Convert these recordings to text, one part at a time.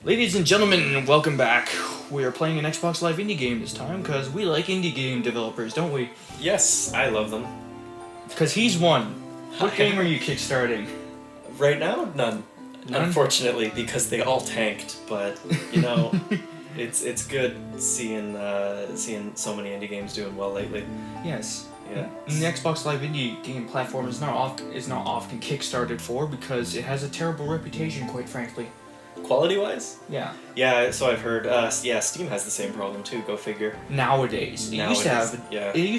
Ladies and gentlemen, welcome back. We are playing an Xbox Live indie game this time because we like indie game developers, don't we? Yes, I love them. Because he's one. What game are you kickstarting? Right now, none. None? Unfortunately, because they all tanked. But it's good seeing so many indie games doing well lately. Yes. Yeah. The Xbox Live indie game platform is not often kickstarted for because it has a terrible reputation, quite frankly. Quality-wise? Yeah. Yeah, so I've heard. Steam has the same problem too. Go figure. Nowadays, it used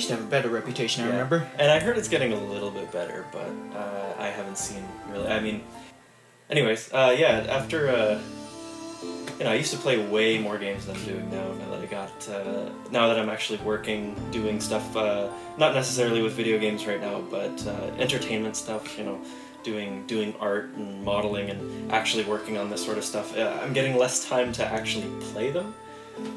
to have a better reputation. I Yeah. remember. And I heard it's getting a little bit better, but I haven't seen really. I mean, anyways, after I used to play way more games than I'm doing now. Now that I'm actually working, doing stuff, not necessarily with video games right now, but entertainment stuff. Doing art and modeling and actually working on this sort of stuff. I'm getting less time to actually play them.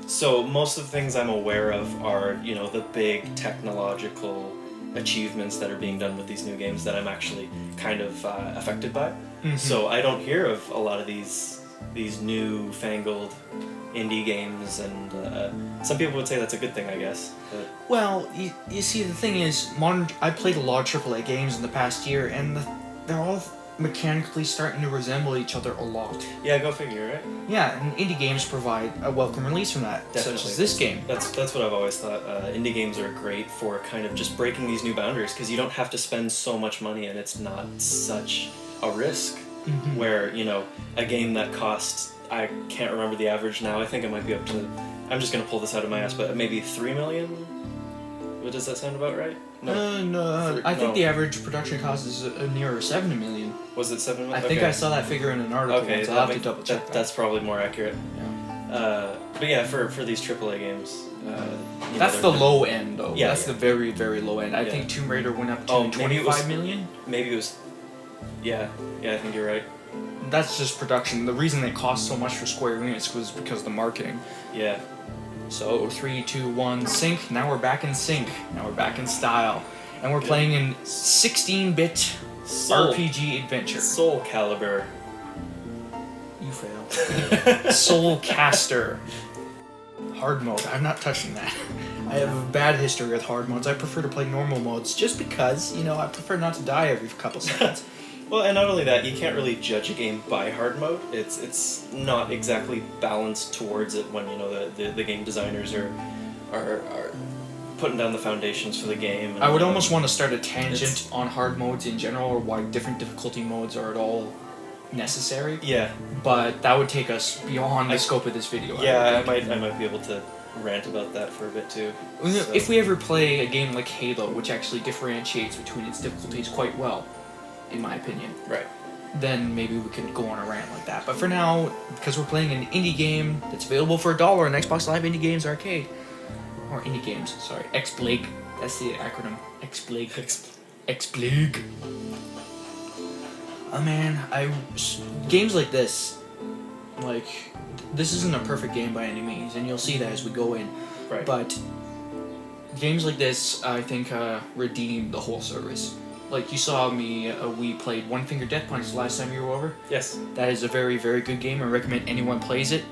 So most of the things I'm aware of are, the big technological achievements that are being done with these new games that I'm actually kind of affected by. Mm-hmm. So I don't hear of a lot of these new-fangled indie games, and some people would say that's a good thing, I guess. But Well, you see, the thing is, I played a lot of AAA games in the past year, and they're all mechanically starting to resemble each other a lot. yeah, go figure, right? Yeah, and indie games provide a welcome release from that, Definitely. such as this game. That's what I've always thought. Indie games are great for kind of just breaking these new boundaries because you don't have to spend so much money and it's not such a risk. Mm-hmm. Where, a game that costs, I can't remember the average now, I think it might be up to, I'm just going to pull this out of my ass, but maybe 3 million? What does that sound about right? No. I think the average production cost is nearer 7 million. Was it 7 million? I think I saw that figure in an article, Okay, so I'll have to double check that's probably more accurate. Yeah. But yeah, for these AAA games... That's the low end, though. Yeah, That's the very, very low end. I think Tomb Raider went up to 25 million? Maybe it was... Yeah, I think you're right. That's just production. The reason they cost so much for Square Enix was because of the marketing. Yeah. So 3, 2, 1, sync. Now we're back in sync. Now we're back in style, and we're playing in 16-bit RPG adventure. Soul Calibur. You failed. Soulcaster. Hard mode. I'm not touching that. I have a bad history with hard modes. I prefer to play normal modes just because, I prefer not to die every couple seconds. Well, and not only that, you can't really judge a game by hard mode. It's not exactly balanced towards it when the game designers are putting down the foundations for the game. And, I would almost want to start a tangent on hard modes in general, or why different difficulty modes are at all necessary. Yeah, But that would take us beyond the scope of this video. I might be able to rant about that for a bit too. So. If we ever play a game like Halo, which actually differentiates between its difficulties quite well, in my opinion. Right. Then maybe we could go on a rant like that. But for now, because we're playing an indie game that's available for $1 on Xbox Live Indie Games Arcade. Or Indie Games, sorry. XBLAG. That's the acronym. XBLAG. XBLAG. Oh man, games like this, this isn't a perfect game by any means, and you'll see that as we go in. Right. But games like this, I think, redeem the whole service. Like you saw we played One Finger Death Punch the last time you were over. Yes. That is a very, very good game. I recommend anyone plays it.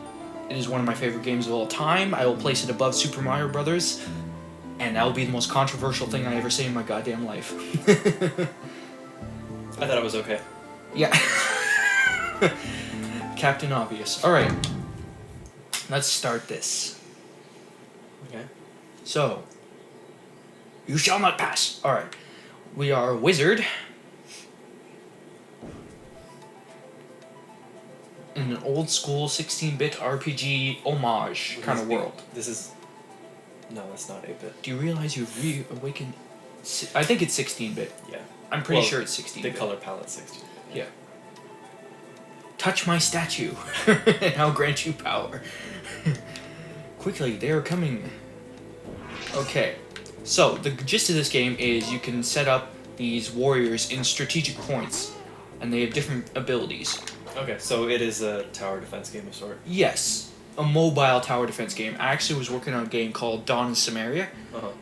It is one of my favorite games of all time. I will place it above Super Mario Brothers, and that will be the most controversial thing I ever say in my goddamn life. I thought it was okay. Yeah. Captain Obvious. Alright. Let's start this. Okay. So, you shall not pass. Alright. We are a wizard in an old school 16-bit RPG homage kind of world. This is... No, that's not 8-bit. Do you realize you've reawakened... I think it's 16-bit. Yeah. I'm pretty sure it's 16-bit. The color palette 16-bit. Yeah. Touch my statue, and I'll grant you power. Quickly, they are coming. Okay. So, the gist of this game is you can set up these warriors in strategic points, and they have different abilities. Okay, so it is a tower defense game of sort. Yes, a mobile tower defense game. I actually was working on a game called Dawn in Samaria,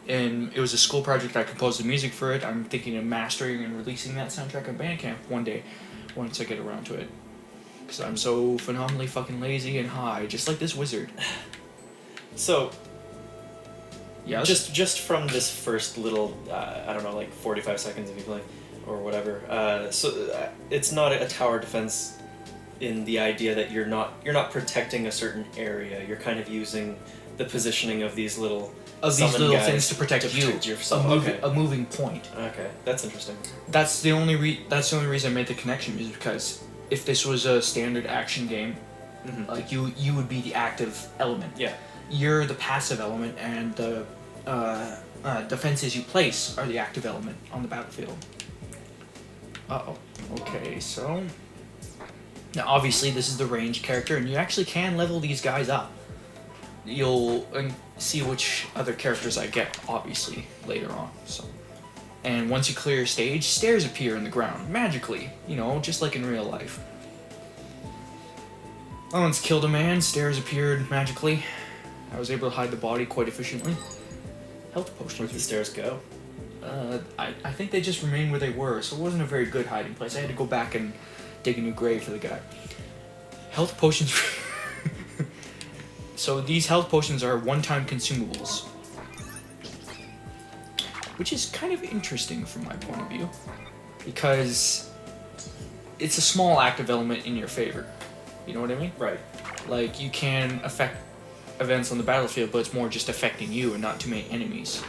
and it was a school project. I composed the music for it. I'm thinking of mastering and releasing that soundtrack on Bandcamp one day, once I get around to it. Because I'm so phenomenally fucking lazy and high, just like this wizard. So, Yeah. just from this first little, I don't know, like 45 seconds of you playing, or whatever. It's not a tower defense in the idea that you're not protecting a certain area. You're kind of using the positioning of these little things to protect you. Yourself. A moving point. Okay, that's interesting. That's the only reason I made the connection, is because if this was a standard action game, like you would be the active element. Yeah. You're the passive element, and the defenses you place are the active element on the battlefield. Uh-oh. Okay, so... Now, obviously, this is the ranged character, and you actually can level these guys up. You'll see which other characters I get, obviously, later on. So, and once you clear a stage, stairs appear in the ground, magically. You know, just like in real life. I once killed a man, stairs appeared magically. I was able to hide the body quite efficiently. Health potions. Where'd the stairs go? I think they just remained where they were, so it wasn't a very good hiding place. I had to go back and dig a new grave for the guy. Health potions. So these health potions are one-time consumables, which is kind of interesting from my point of view, because it's a small active element in your favor. You know what I mean? Right. Like, you can affect events on the battlefield, but it's more just affecting you and not too many enemies.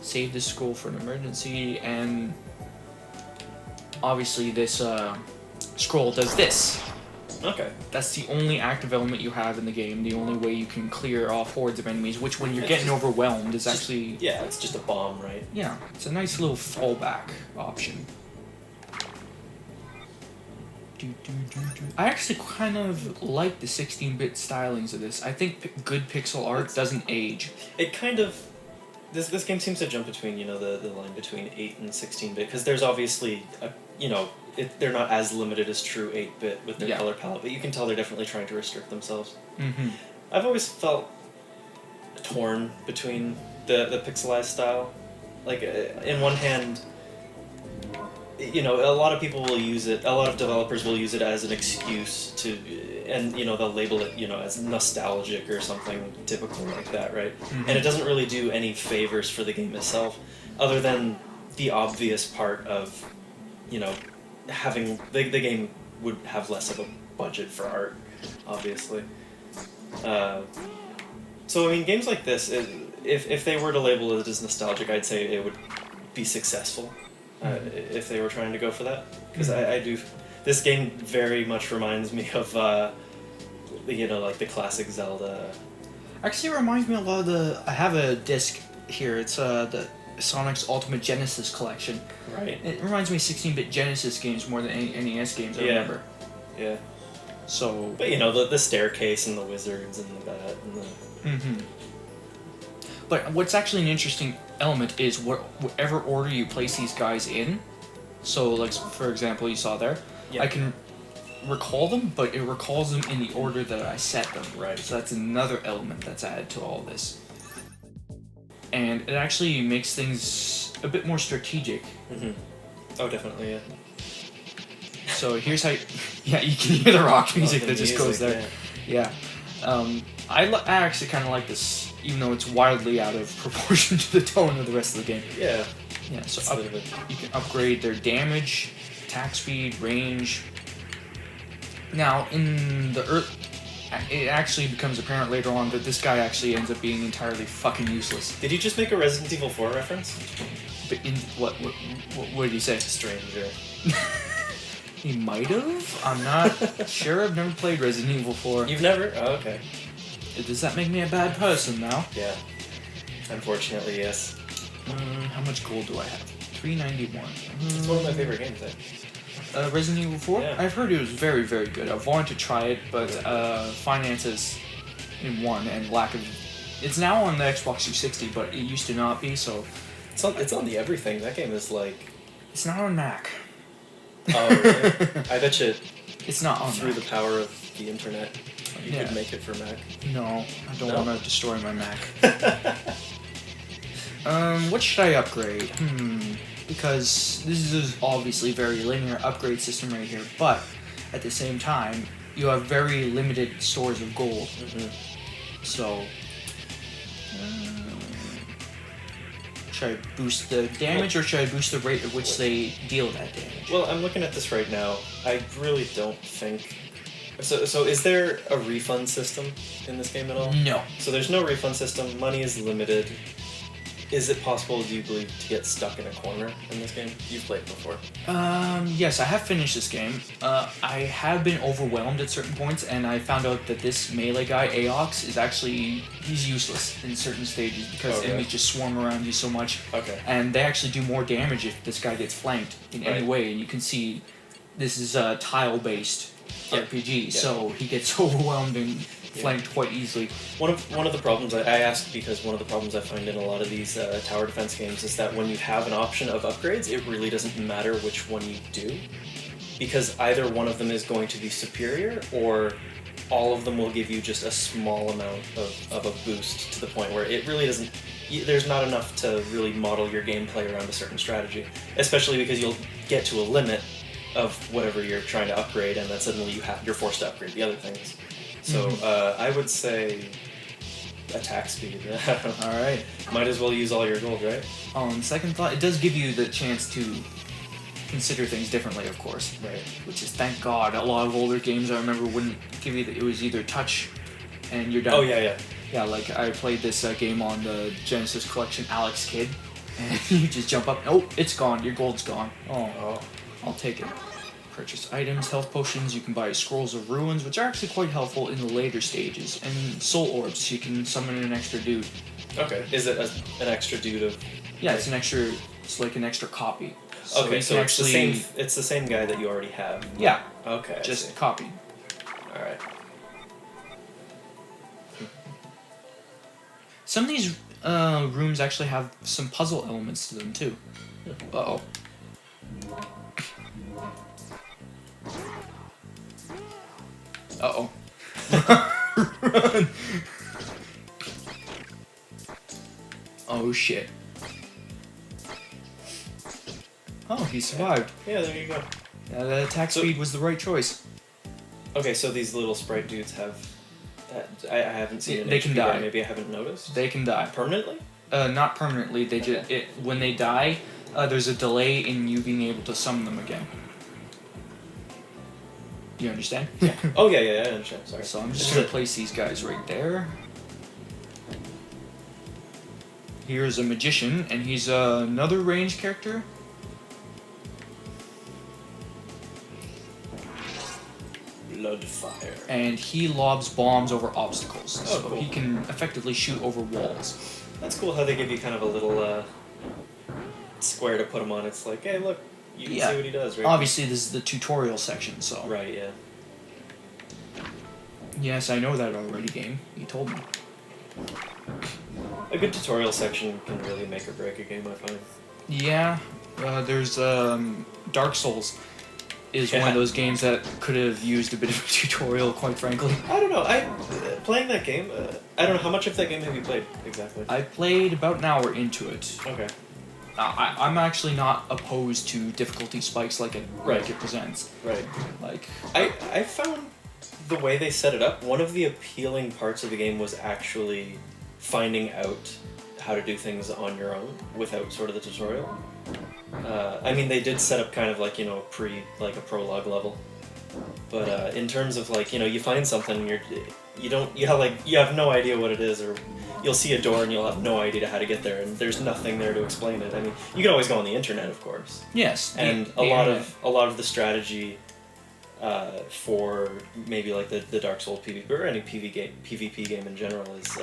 Save this scroll for an emergency, and obviously this scroll does this. Okay. That's the only active element you have in the game, the only way you can clear off hordes of enemies, which when you're getting overwhelmed is actually... Yeah, it's just a bomb, right? Yeah, it's a nice little fallback option. I actually kind of like the 16-bit stylings of this. I think good pixel art doesn't age. It kind of... This game seems to jump between, you know, the line between 8 and 16-bit, because there's obviously, you know, they're not as limited as true 8-bit with their color palette, but you can tell they're definitely trying to restrict themselves. Mm-hmm. I've always felt torn between the pixelized style. Like, in one hand, you know, a lot of people will use it, a lot of developers will use it as an excuse to, and, you know, they'll label it, you know, as nostalgic or something typical like that, right? Mm-hmm. And it doesn't really do any favors for the game itself, other than the obvious part of, you know, having, the game would have less of a budget for art, obviously. So, I mean, games like this, if they were to label it as nostalgic, I'd say it would be successful. If they were trying to go for that, because I do. This game very much reminds me of, you know, like the classic Zelda. Actually, it reminds me a lot of the... I have a disc here. It's the Sonic's Ultimate Genesis Collection. Right. It reminds me of 16-bit Genesis games more than any NES games I remember. Yeah. So... But, you know, the staircase and the wizards and the bat and the... Mm-hmm. But what's actually an interesting element is whatever order you place these guys in. So, like, for example, you saw there. Yeah. I can recall them, but it recalls them in the order that I set them. Right. So that's another element that's added to all this. And it actually makes things a bit more strategic. Mm-hmm. Oh, definitely, yeah. So here's how... Yeah, you can hear the rock music that just goes there. Yeah. I actually kind of like this, even though it's wildly out of proportion to the tone of the rest of the game. Yeah. Yeah, so you can upgrade their damage, attack speed, range. Now, in the it actually becomes apparent later on that this guy actually ends up being entirely fucking useless. Did you just make a Resident Evil 4 reference? But in what did he say? Stranger. He might have? I'm not sure. I've never played Resident Evil 4. You've never? Oh, okay. Does that make me a bad person now? Yeah. Unfortunately, yes. How much gold do I have? 391. It's one of my favorite games, actually. Resident Evil 4? Yeah. I've heard it was very, very good. I've wanted to try it, but finances in one and lack of... It's now on the Xbox 360, but it used to not be, so... It's on the everything. That game is like... It's not on Mac. Oh, really? I bet you it's not on through Mac. the power of the internet, you could make it for Mac. No, I don't want to destroy my Mac. What should I upgrade? Because this is obviously a very linear upgrade system right here, but at the same time, you have very limited stores of gold. So, should I boost the damage or should I boost the rate at which they deal that damage? Well, I'm looking at this right now. I really don't think... So is there a refund system in this game at all? No. So there's no refund system, money is limited. Is it possible, do you believe, to get stuck in a corner in this game? You've played before. Yes, I have finished this game. I have been overwhelmed at certain points, and I found out that this melee guy, Aox, is actually, he's useless in certain stages because enemies just swarm around you so much. Okay. And they actually do more damage if this guy gets flanked in any way, and you can see this is a tile-based RPG, so he gets overwhelmed and flanked quite easily. One of the problems I ask because one of the problems I find in a lot of these tower defense games is that when you have an option of upgrades, it really doesn't matter which one you do, because either one of them is going to be superior, or all of them will give you just a small amount of a boost to the point where it really doesn't. There's not enough to really model your gameplay around a certain strategy, especially because you'll get to a limit of whatever you're trying to upgrade, and then suddenly you're forced to upgrade the other things. So I would say attack speed. Alright. Might as well use all your gold, right? On second thought, it does give you the chance to consider things differently, of course. Right. Which is, thank God, a lot of older games I remember wouldn't give you it was either touch and you're done. Oh, yeah. Yeah, like I played this game on the Genesis Collection, Alex Kidd, and you just jump up, oh, it's gone, your gold's gone. Oh. I'll take it. Purchase items, health potions, you can buy scrolls of ruins, which are actually quite helpful in the later stages, and soul orbs, so you can summon an extra dude. Okay. Is it an extra dude of... Yeah, it's like an extra copy. So okay, so it's the same guy that you already have. Yeah. Okay. Just copied. Alright. Some of these rooms actually have some puzzle elements to them too. Uh-oh. Uh-oh. Run! Oh shit. Oh, he survived. Yeah, there you go. Yeah, that attack speed was the right choice. Okay, so these little sprite dudes have... I haven't seen They can die. Maybe I haven't noticed. They can die. Permanently? Not permanently. They when they die, there's a delay in you being able to summon them again. Do you understand? Yeah. Oh, yeah, I understand. Sorry. So I'm just going to place these guys right there. Here's a magician, and he's another ranged character. Bloodfire. And he lobs bombs over obstacles, so cool. he can effectively shoot over walls. That's cool how they give you kind of a little square to put him on. It's like, hey, look, you can see what he does, right? Obviously, this is the tutorial section, so... Right, yeah. Yes, I know that already, game. You told me. A good tutorial section can really make or break a game, I find. Yeah, there's Dark Souls is one of those games that could have used a bit of a tutorial, quite frankly. I don't know. Playing that game, I don't know, how much of that game have you played, exactly? I played about an hour into it. Okay. I'm actually not opposed to difficulty spikes like it presents. Right. Like I found the way they set it up, one of the appealing parts of the game was actually finding out how to do things on your own without sort of the tutorial. I mean, they did set up kind of like, you know, a prologue level. But in terms of like, you know, you find something and you have no idea what it is, or you'll see a door and you'll have no idea how to get there, and there's nothing there to explain it. I mean, you can always go on the internet, of course. Yes. And a lot of the strategy for maybe like the Dark Souls PvP or any PvP game in general is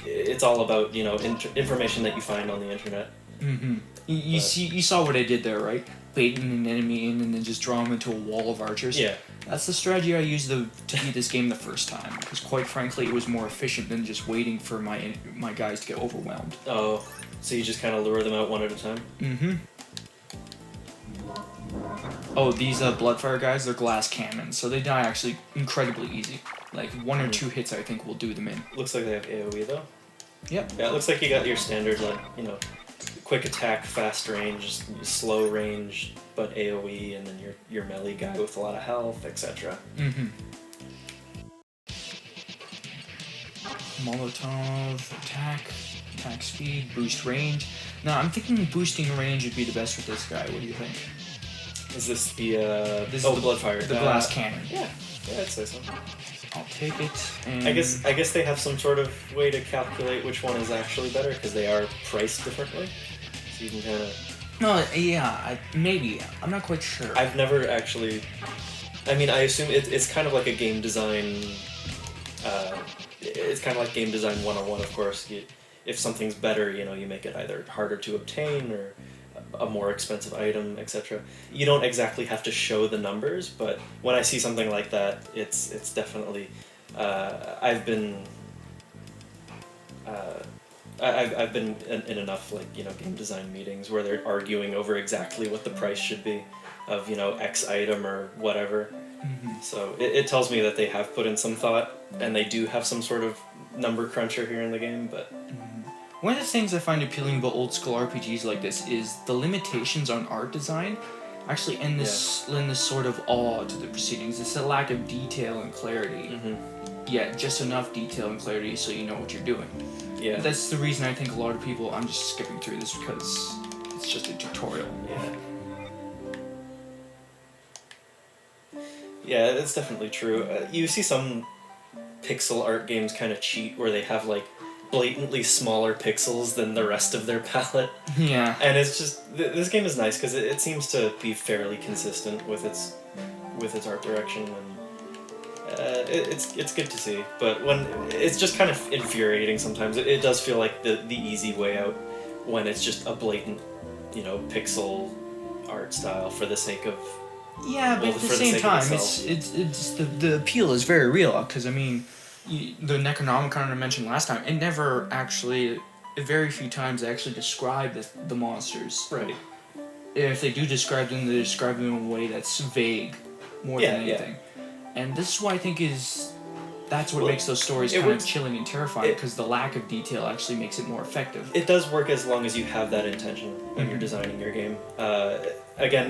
it's all about, you know, information that you find on the internet. Mm-hmm. You saw what I did there, right? Baiting an enemy in and then just draw him into a wall of archers. Yeah. That's the strategy I used to beat this game the first time, because quite frankly, it was more efficient than just waiting for my guys to get overwhelmed. Oh, so you just kind of lure them out one at a time? Mm-hmm. Oh, these Bloodfire guys, they're glass cannons, so they die actually incredibly easy. Like, 1 or 2 hits, I think, will do them in. Looks like they have AoE, though. Yep. Yeah, it looks like you got your standard, like, you know, quick attack, fast range, slow range, but AoE, and then your melee guy with a lot of health, etc. Mm-hmm. Molotov, attack speed, boost range. Now, I'm thinking boosting range would be the best with this guy. What do you think? Is this the This is the the Bloodfire? The glass cannon. Yeah, I'd say so. I'll take it. And I guess they have some sort of way to calculate which one is actually better because they are priced differently. So you can kind of. No, yeah, maybe. I'm not quite sure. I've never actually. I mean, I assume it's kind of like a game design. It's kind of like game design 101, of course. If something's better, you make it either harder to obtain or a more expensive item, etc. You don't exactly have to show the numbers, but when I see something like that, it's definitely. I've been. I've been in enough game design meetings where they're arguing over exactly what the price should be of X item or whatever. Mm-hmm. So it tells me that they have put in some thought and they do have some sort of number cruncher here in the game, but. One of the things I find appealing about old school RPGs like this is the limitations on art design actually lend this sort of awe to the proceedings. It's a lack of detail and clarity. Mm-hmm. Yeah, just enough detail and clarity so you know what you're doing. Yeah. That's the reason I think a lot of people, I'm just skipping through this because it's just a tutorial. Yeah. Yeah, that's definitely true. You see some pixel art games kind of cheat where they have blatantly smaller pixels than the rest of their palette. Yeah. And it's just this game is nice because it seems to be fairly consistent with its art direction, and it's good to see. But when it's just kind of infuriating sometimes. It does feel like the easy way out when it's just a blatant, pixel art style for the sake of. Yeah, but at the same time, it's the appeal is very real because I mean. The Necronomicon I mentioned last time, it never actually, very few times they actually describe the monsters. Right. If they do describe them, they describe them in a way that's vague more than anything. Yeah. And this is why I think that's what makes those stories kind of chilling and terrifying, because the lack of detail actually makes it more effective. It does work as long as you have that intention when you're designing your game. Again,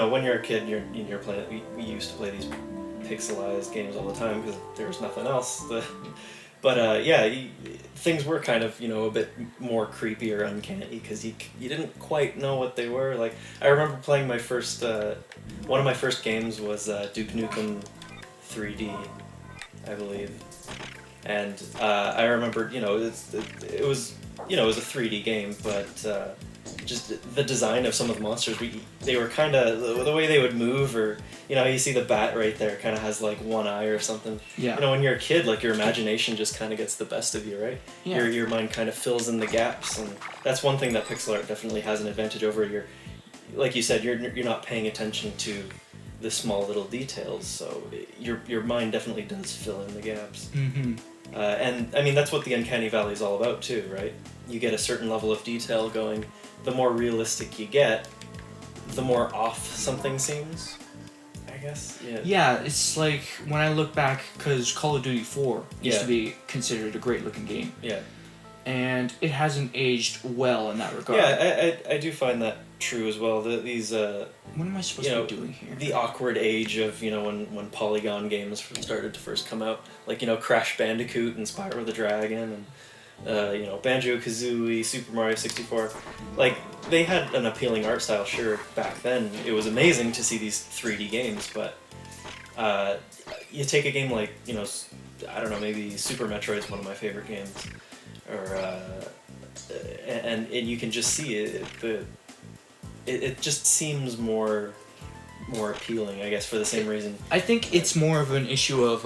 when you're a kid, you're playing. We used to play these pixelized games all the time because there was nothing else. But things were kind of a bit more creepy or uncanny because you didn't quite know what they were. Like I remember playing my first one of my first games was Duke Nukem 3D, I believe, and I remember it was it was a 3D game, but just the design of some of the monsters, they were kind of the way they would move, or you see the bat right there kind of has one eye or something. Yeah. When you're a kid, your imagination just kind of gets the best of you, right? Yeah. Your mind kind of fills in the gaps, and that's one thing that pixel art definitely has an advantage over. Like you said, you're not paying attention to the small little details, so your mind definitely does fill in the gaps. Mm-hmm. And I mean that's what the Uncanny Valley is all about too, right? You get a certain level of detail going. The more realistic you get, the more off something seems, I guess. Yeah. Yeah, it's like when I look back, because Call of Duty 4 used Yeah. to be considered a great looking game. Yeah. And it hasn't aged well in that regard. Yeah, I do find that true as well. These What am I supposed to be doing here? the awkward age of when polygon games started to first come out, like Crash Bandicoot and Spyro the Dragon and Banjo-Kazooie, Super Mario 64, they had an appealing art style, sure, back then. It was amazing to see these 3D games, but you take a game like, I don't know, maybe Super Metroid's one of my favorite games, or and you can just see it just seems more appealing, I guess, for the same reason. I think it's more of an issue of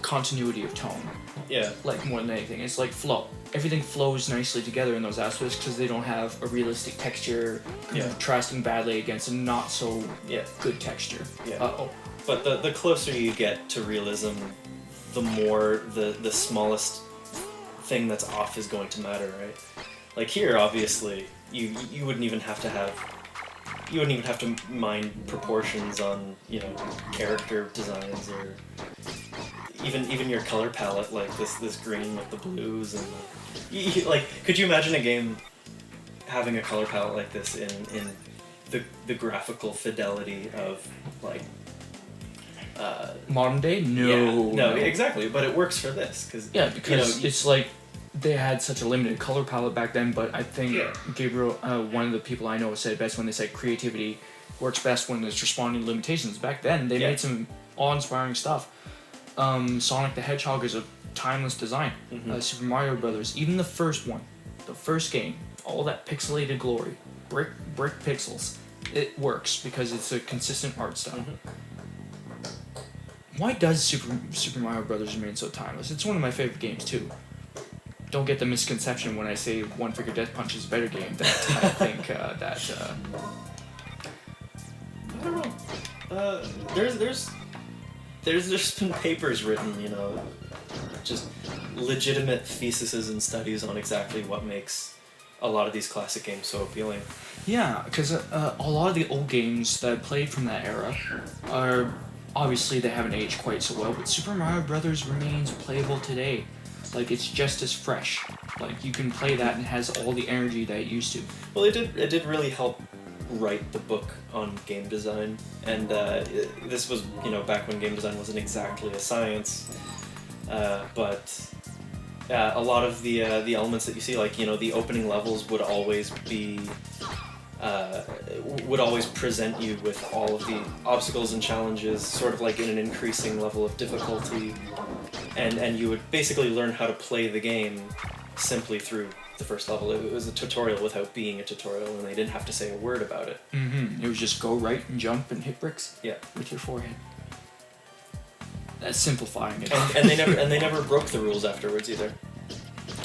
continuity of tone. Yeah. More than anything. It's flow. Everything flows nicely together in those aspects because they don't have a realistic texture contrasting badly against a not so good texture. Yeah. Uh-oh. But the closer you get to realism, the more the smallest thing that's off is going to matter, right? Like here, obviously, you wouldn't even have to mind proportions on character designs, or even your color palette, like this green with the blues and like, could you imagine a game having a color palette like this in the graphical fidelity of like Modern day? no, exactly, but it works for this because because it's like they had such a limited color palette back then, but I think Gabriel, one of the people I know, said it best when they said creativity works best when it's responding to limitations. Back then, they made some awe-inspiring stuff. Sonic the Hedgehog is a timeless design. Super Mario Brothers, even the first one, the first game, all that pixelated glory, brick pixels, it works because it's a consistent art style. Why does Super Mario Brothers remain so timeless? It's one of my favorite games too. Don't get the misconception when I say One Finger Death Punch is a better game that I think that. I don't know. There's been papers written, you know, just legitimate theses and studies on exactly what makes a lot of these classic games so appealing. Yeah, because a lot of the old games that I played from that era are obviously they haven't aged quite so well, but Super Mario Brothers remains playable today. Like, it's just as fresh. Like, you can play that and it has all the energy that it used to. Well, it did really help write the book on game design, and this was, you know, back when game design wasn't exactly a science, but a lot of the elements that you see, like, you know, the opening levels would always be would always present you with all of the obstacles and challenges, sort of like in an increasing level of difficulty, and you would basically learn how to play the game simply through the first level. It was a tutorial without being a tutorial, and they didn't have to say a word about it. It was just go right and jump and hit bricks. Yeah. With your forehead. That's simplifying it. And they never broke the rules afterwards either.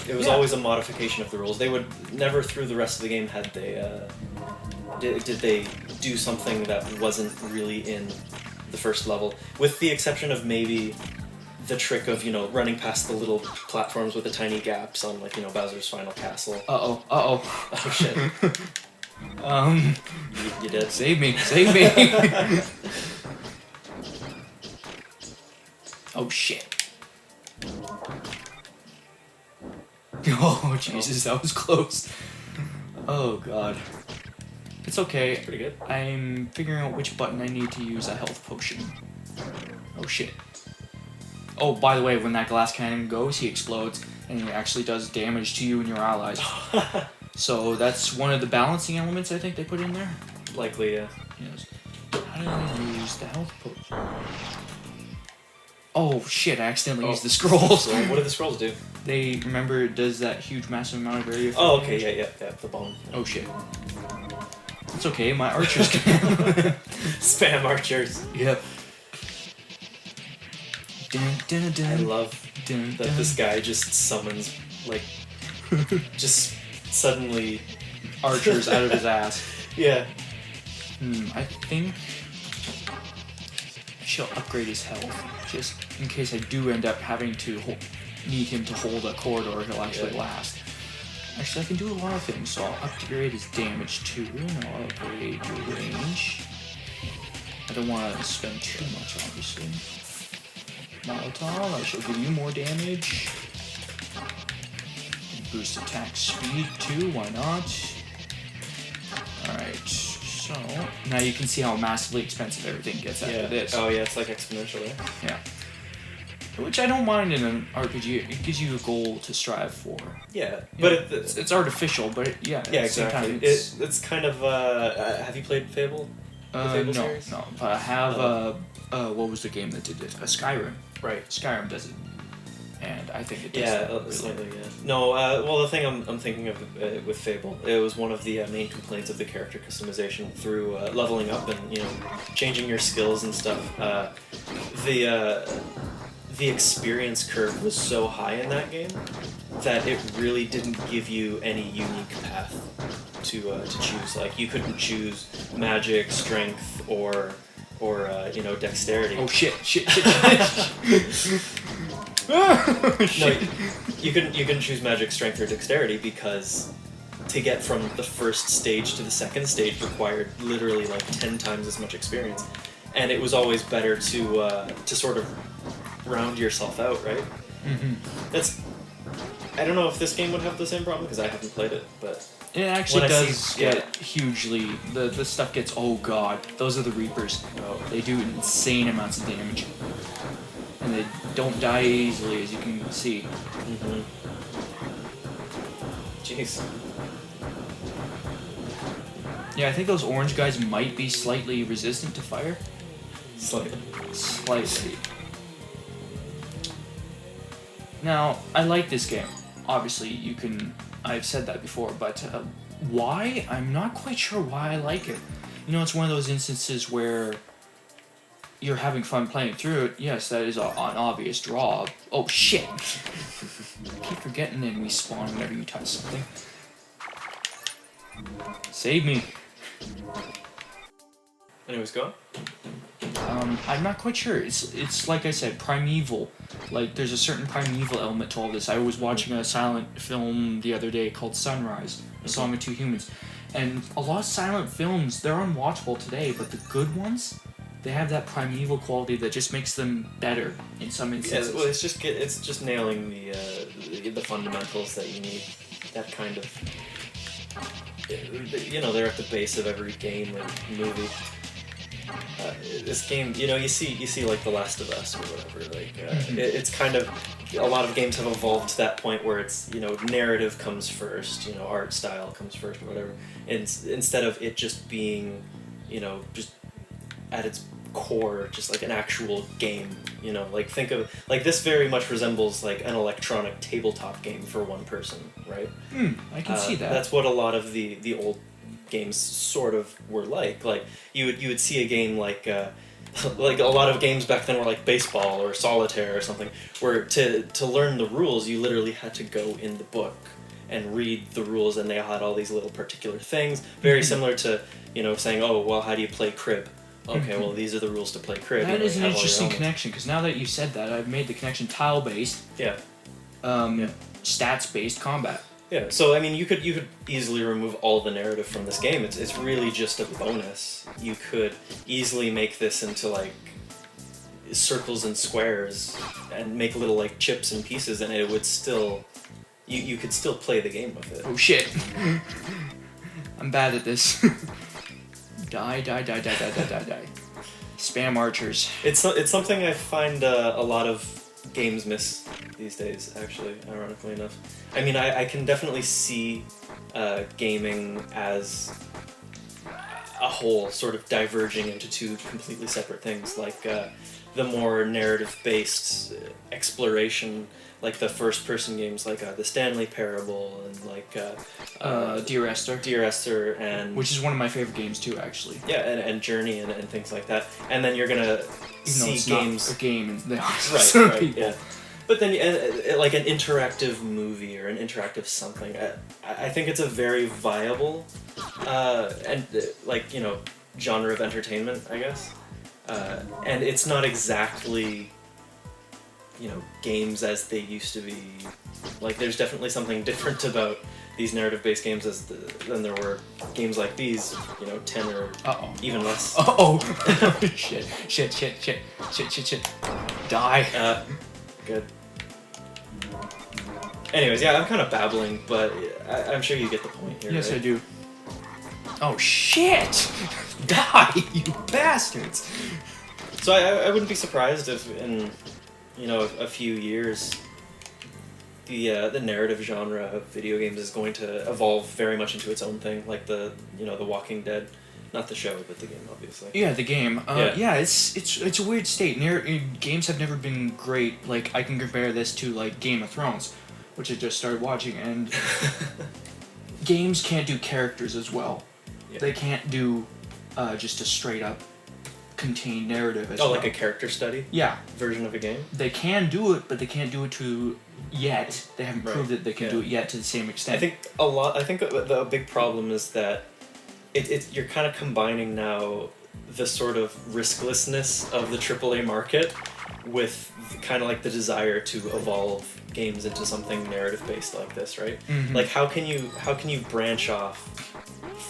It was always a modification of the rules. They would never through the rest of the game had they did they do something that wasn't really in the first level, with the exception of maybe the trick of, you know, running past the little platforms with the tiny gaps on, like, you know, Bowser's Final Castle. Oh shit. You did. Save me. Oh shit. Oh Jesus, that was close. Oh god. It's okay. Pretty good. I'm figuring out which button I need to use a health potion. Oh shit. Oh, by the way, when that glass cannon goes, he explodes, and he actually does damage to you and your allies. So that's one of the balancing elements I think they put in there. Likely, yeah. Yes. How did I use the health potion? Oh shit, I accidentally used the scrolls. So what do the scrolls do? They, remember, it does that huge massive amount of area. Oh, okay, yeah, the bomb. Oh shit. It's okay, my archers can. Spam archers. Yep. I love that this guy just summons, like, just suddenly archers out of his ass. Yeah. I think I shall upgrade his health, just in case I do end up having to need him to hold a corridor. He'll actually last. Actually, I can do a lot of things, so I'll upgrade his damage too, and I'll upgrade your range. I don't want to spend too much, obviously. Molotov, I shall give you more damage. Boost attack speed too, why not? Alright, so now you can see how massively expensive everything gets after this. Oh yeah, it's like exponential there. Yeah. Which I don't mind in an RPG. It gives you a goal to strive for. Yeah, but it's artificial, but exactly. It's kind of. Have you played Fable? The Fable series? No. But I have. What was the game that did this? Skyrim. Right. Skyrim does it, and I think it does. Slightly. Yeah. No. Well, the thing I'm thinking of with Fable, it was one of the main complaints of the character customization through leveling up and, you know, changing your skills and stuff. The experience curve was so high in that game that it really didn't give you any unique path to choose. Like, you couldn't choose magic, strength, or you know, dexterity. Oh shit! No, you couldn't choose magic, strength, or dexterity, because to get from the first stage to the second stage required literally like 10 times as much experience, and it was always better to sort of round yourself out, right? Mm-hmm. That's. I don't know if this game would have the same problem because I haven't played it, but It actually When I does see- get hugely. The stuff gets. Oh god, those are the Reapers. oh, They do insane amounts of damage, and they don't die easily, as you can see. mm-hmm. Jeez. Yeah, I think those orange guys might be slightly resistant to fire. Slightly. Slightly. Now, I like this game. Obviously, you can. I've said that before, but why? I'm not quite sure why I like it. You know, it's one of those instances where you're having fun playing through it. Yes, that is an obvious draw. Oh shit! I keep forgetting they respawn whenever you touch something. Save me. Anyways, go on. I'm not quite sure. It's like I said, primeval. Like there's a certain primeval element to all this. I was watching a silent film the other day called Sunrise, A Song of Two Humans, and a lot of silent films they're unwatchable today, but the good ones, they have that primeval quality that just makes them better in some Yeah, instances. well, it's just nailing the fundamentals that you need. That kind of. You know, they're at the base of every game or movie. This game, you know, you see like The Last of Us or whatever. Like, it's kind of a lot of games have evolved to that point where it's, you know, narrative comes first, you know, art style comes first or whatever, and instead of it just being, you know, just at its core, just like an actual game. You know, like think of like this very much resembles like an electronic tabletop game for one person, right? I can see that. That's what a lot of the old games sort of were like. Like you would see a game like like a lot of games back then were like baseball or solitaire or something, where to learn the rules you literally had to go in the book and read the rules, and they had all these little particular things, very similar to, you know, saying, oh well, how do you play crib? Okay, well these are the rules to play crib. That You know, is you an have all your interesting elements. connection, because now that you said that, I've made the connection tile-based, Yeah. stats-based combat. Yeah, so I mean, you could easily remove all the narrative from this game. It's really just a bonus. You could easily make this into like circles and squares and make little like chips and pieces, and it would still you could still play the game with it. Oh shit. I'm bad at this. Die. Spam archers. It's something I find a lot of games miss these days, actually, ironically enough. I mean, I can definitely see gaming as a whole sort of diverging into two completely separate things, like the more narrative-based exploration, like the first-person games like the Stanley Parable and like Dear Esther. Dear Esther and... Which is one of my favorite games too, actually. Yeah, and Journey and things like that. And then you're gonna Even though see it's games... not a game, and they are Right, people. yeah. But then, like an interactive movie or an interactive something, I think it's a very viable and like, you know, genre of entertainment, I guess. And it's not exactly, you know, games as they used to be. Like, there's definitely something different about these narrative-based games than there were games like these, you know, 10 or even less. Shit. Die. Good. Anyways, yeah, I'm kind of babbling, but I'm sure you get the point here. Yes, right? I do. Oh shit! Die, you bastards! So I wouldn't be surprised if in, you know, a few years the narrative genre of video games is going to evolve very much into its own thing, like the Walking Dead, not the show, but the game, obviously. Yeah, the game. Yeah. It's a weird state. Games have never been great. Like, I can compare this to, like, Game of Thrones, which I just started watching, and games can't do characters as well. Yeah. They can't do just a straight-up contained narrative as well. Oh, like a character study Yeah. version of a game? They can do it, but they can't do it yet. They haven't Right. proved that they can Yeah. do it yet to the same extent. I think the big problem is that you're kind of combining now the sort of risklessness of the AAA market with kind of like the desire to evolve games into something narrative based like this, right? Mhm. Like how can you branch off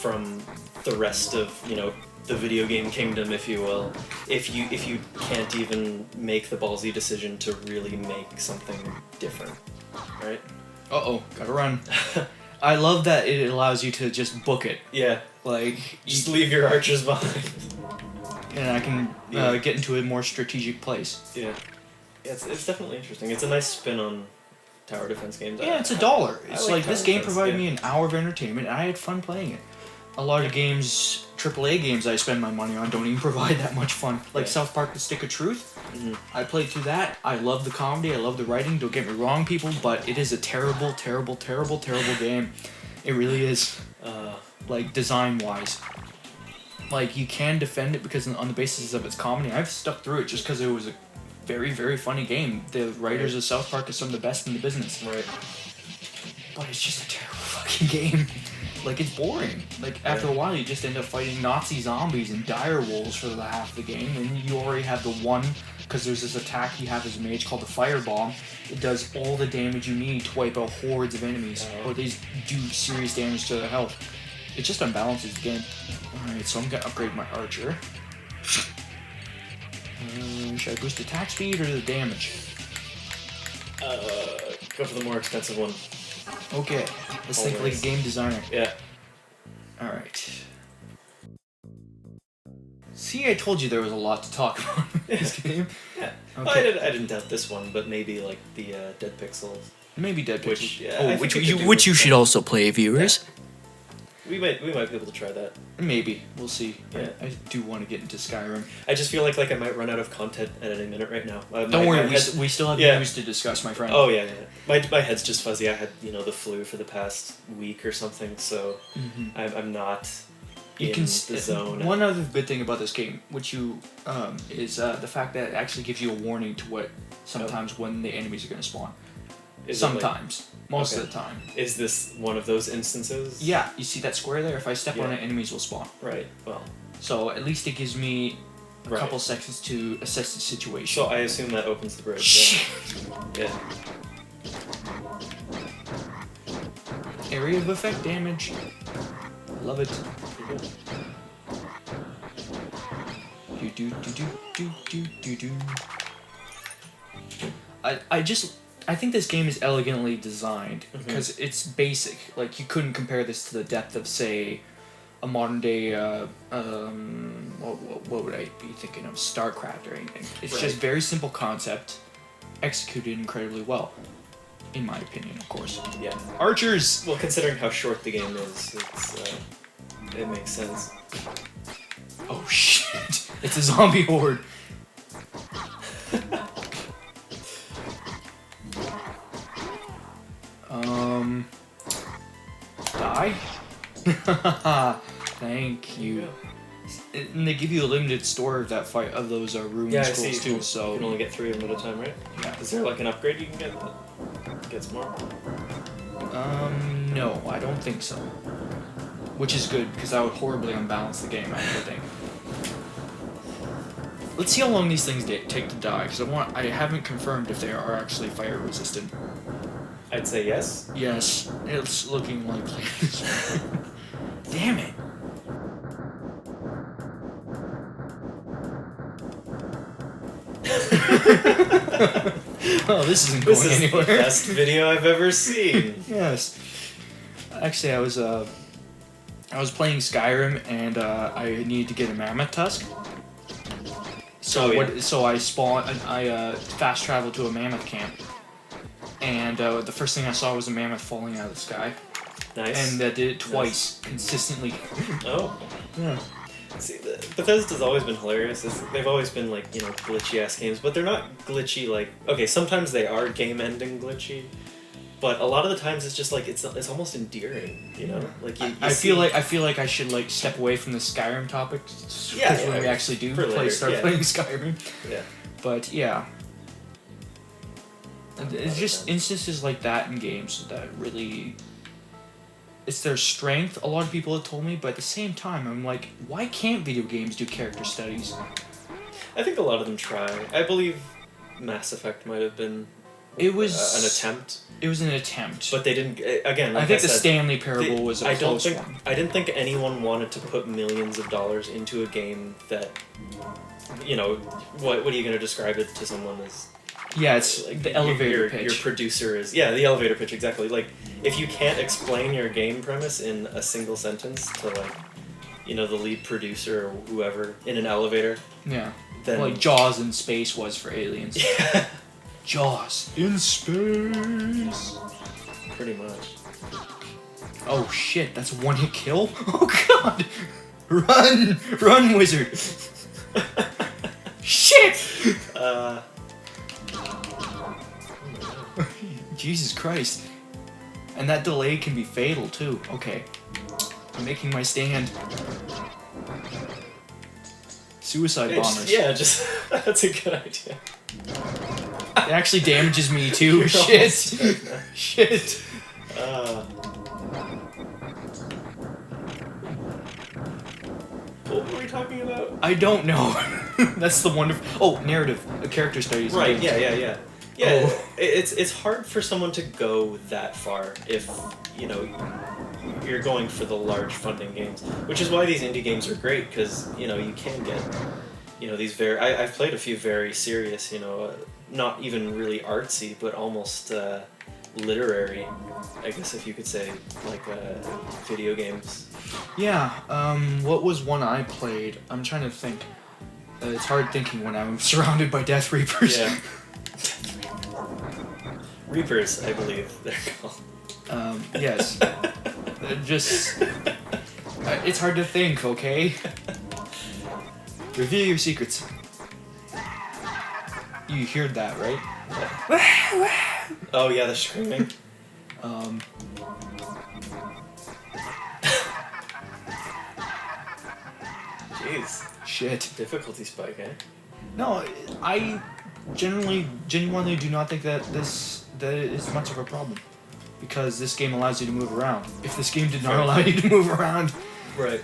from the rest of, you know, the video game kingdom, if you will, if you can't even make the ballsy decision to really make something different, right? Uh-oh, gotta run. I love that it allows you to just book it. Yeah. Like, Just leave your archers behind. and I can get into a more strategic place. Yeah. It's definitely interesting. It's a nice spin on tower defense games. Yeah, it's $1. It's like this tower game defense, provided me an hour of entertainment, and I had fun playing it. A lot of games, AAA games I spend my money on, don't even provide that much fun. Like South Park: The Stick of Truth. Mm-hmm. I played through that. I love the comedy. I love the writing. Don't get me wrong, people, but it is a terrible, terrible, terrible, terrible game. It really is. Like, design-wise. Like, you can defend it because on the basis of its comedy. I've stuck through it just because it was a very, very funny game. The writers of South Park are some of the best in the business. Right. But it's just a terrible fucking game. Like, it's boring. Like, after a while, you just end up fighting Nazi zombies and dire wolves for the half of the game, and you already have the one, because there's this attack you have as a mage called the Firebomb. It does all the damage you need to wipe out hordes of enemies, or these do serious damage to their health. It just unbalances the game. Alright, so I'm gonna upgrade my archer. Should I boost attack speed or the damage? Go for the more expensive one. Okay, let's think like a game designer. Yeah. Alright. See, I told you there was a lot to talk about in this game. Yeah. Okay. I didn't doubt this one, but maybe like the Dead Pixels. Maybe Dead Which, Pixels. yeah, I think which we could you do which you with should that. also play, viewers. We might be able to try that. Maybe we'll see. Yeah. I do want to get into Skyrim. I just feel like I might run out of content at any minute right now. Don't worry, we still have news to discuss, my friend. Oh yeah. My head's just fuzzy. I had the flu for the past week or something, so I'm not in the zone. One other good thing about this game, which is the fact that it actually gives you a warning to what sometimes when the enemies are going to spawn. Sometimes. Most of the time. Is this one of those instances? Yeah, you see that square there? If I step on it, enemies will spawn. Right, well. So at least it gives me a couple seconds to assess the situation. So I assume that opens the bridge. Yeah. Area of effect damage. Love it. Do. I think this game is elegantly designed because it's basic. Like, you couldn't compare this to the depth of, say, a modern day, what would I be thinking of? StarCraft or anything. It's just very simple concept, executed incredibly well, in my opinion, of course. Yeah. Archers! Well, considering how short the game is, it makes sense. Oh shit! It's a zombie horde! Die? Thank you. And they give you a limited store of that of those rune scrolls too, so you can only get 3 of them at a time, right? Yeah. Is there like an upgrade you can get that gets more? No, I don't think so. Which is good, because that would horribly unbalance the game, I think. Let's see how long these things take to die, because I haven't confirmed if they are actually fire resistant. I'd say yes. Yes, it's looking likely. Damn it. Oh, this isn't going anywhere. This is the best video I've ever seen. Yes. Actually, I was playing Skyrim and I needed to get a mammoth tusk. So so I fast traveled to a mammoth camp, and the first thing I saw was a mammoth falling out of the sky. Nice. And that did it twice, consistently. Oh. Yeah. See, Bethesda's always been hilarious. They've always been like, glitchy-ass games, but they're not glitchy like... Okay, sometimes they are game-ending glitchy, but a lot of the times it's just like, it's almost endearing, Like I feel like I should like step away from the Skyrim topic, because when we actually do start playing Skyrim. Yeah. But yeah. And it's just instances like that in games that really... It's their strength, a lot of people have told me, but at the same time, I'm like, why can't video games do character studies? I think a lot of them try. I believe Mass Effect might have been It was an attempt. It was an attempt. But they didn't. Again, like I think the said, Stanley Parable was a close one. I didn't think anyone wanted to put millions of dollars into a game that, you know, what are you going to describe it to someone as? Yeah, it's like the elevator pitch. Your producer is the elevator pitch, exactly. Like, if you can't explain your game premise in a single sentence to, like, you know, the lead producer or whoever in an elevator. Yeah. Then like Jaws in space was for aliens. Yeah. Jaws in space. Pretty much. Oh shit, that's a one-hit kill? Oh god! Run! Run, wizard! Shit! Jesus Christ. And that delay can be fatal too. Okay. I'm making my stand. Suicide bombers. Just that's a good idea. It actually damages me too. Shit. Shit. What were we talking about? I don't know. That's the wonderful. Oh, narrative, character studies. Right. Yeah. Oh. It's hard for someone to go that far if, you know, you're going for the large funding games, which is why these indie games are great, because, you know, you can get, you know, these very. I've played a few very serious, you know, not even really artsy, but almost literary, I guess if you could say, like video games. Yeah. What was one I played? I'm trying to think. It's hard thinking when I'm surrounded by Death Reapers. Yeah. Reapers, I believe they're called. Yes. Just. It's hard to think, okay? Reveal your secrets. You heard that, right? Oh yeah, the screaming. Jeez. Shit. Difficulty spike, eh? No, I genuinely do not think that that is much of a problem, because this game allows you to move around. If this game did not allow you to move around, right,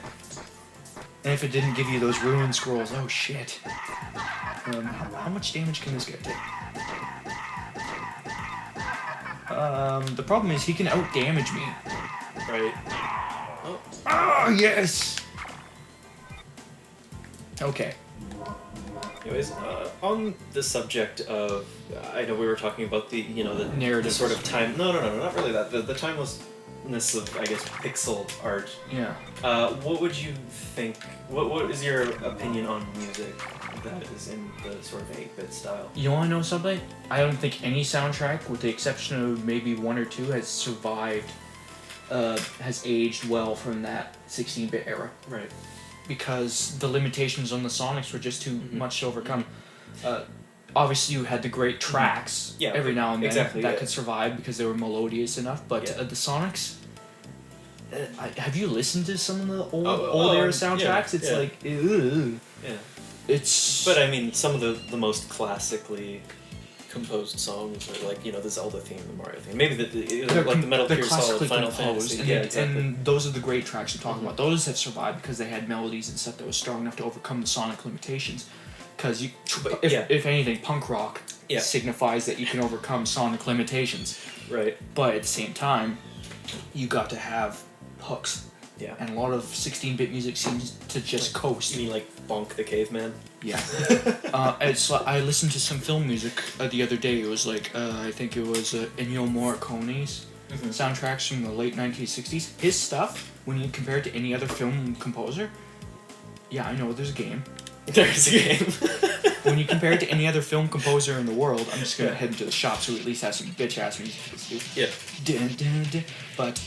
and if it didn't give you those ruin scrolls, oh shit. How much damage can this guy take? The problem is he can out damage me. Right. Oh. Oh yes. Okay. Anyways, on the subject of, I know we were talking about the, you know, the narrative, the sort of time. No, not really that. The timelessness of, I guess, pixel art. Yeah. What would you think? What is your opinion on music that is in the sort of 8-bit style? You want to know something? I don't think any soundtrack, with the exception of maybe one or two, has survived, has aged well from that 16-bit era. Right. Because the limitations on the sonics were just too much to overcome. Obviously, you had the great tracks every now and then that could survive because they were melodious enough, but the sonics... have you listened to some of the old era soundtracks? It's like... Ugh. Yeah. It's... But I mean, some of the most classically composed songs are like, you know, the Zelda theme, the Mario theme, maybe the Metal Gear Solid, Final Fantasy. And those are the great tracks you're talking about. Those have survived because they had melodies and stuff that was strong enough to overcome the sonic limitations. Because if anything, punk rock signifies that you can overcome sonic limitations. Right. But at the same time, you got to have hooks. Yeah. And a lot of 16-bit music seems to just coast. You mean like Bonk the Caveman? Yeah. I listened to some film music the other day. It was like, I think it was Ennio Morricone's soundtracks from the late 1960s. His stuff, when you compare it to any other film composer, yeah, I know, there's a game. There's a game. When you compare it to any other film composer in the world, I'm just going to head into the shop so we at least have some bitch-ass music. Yeah. Dun, dun, dun. But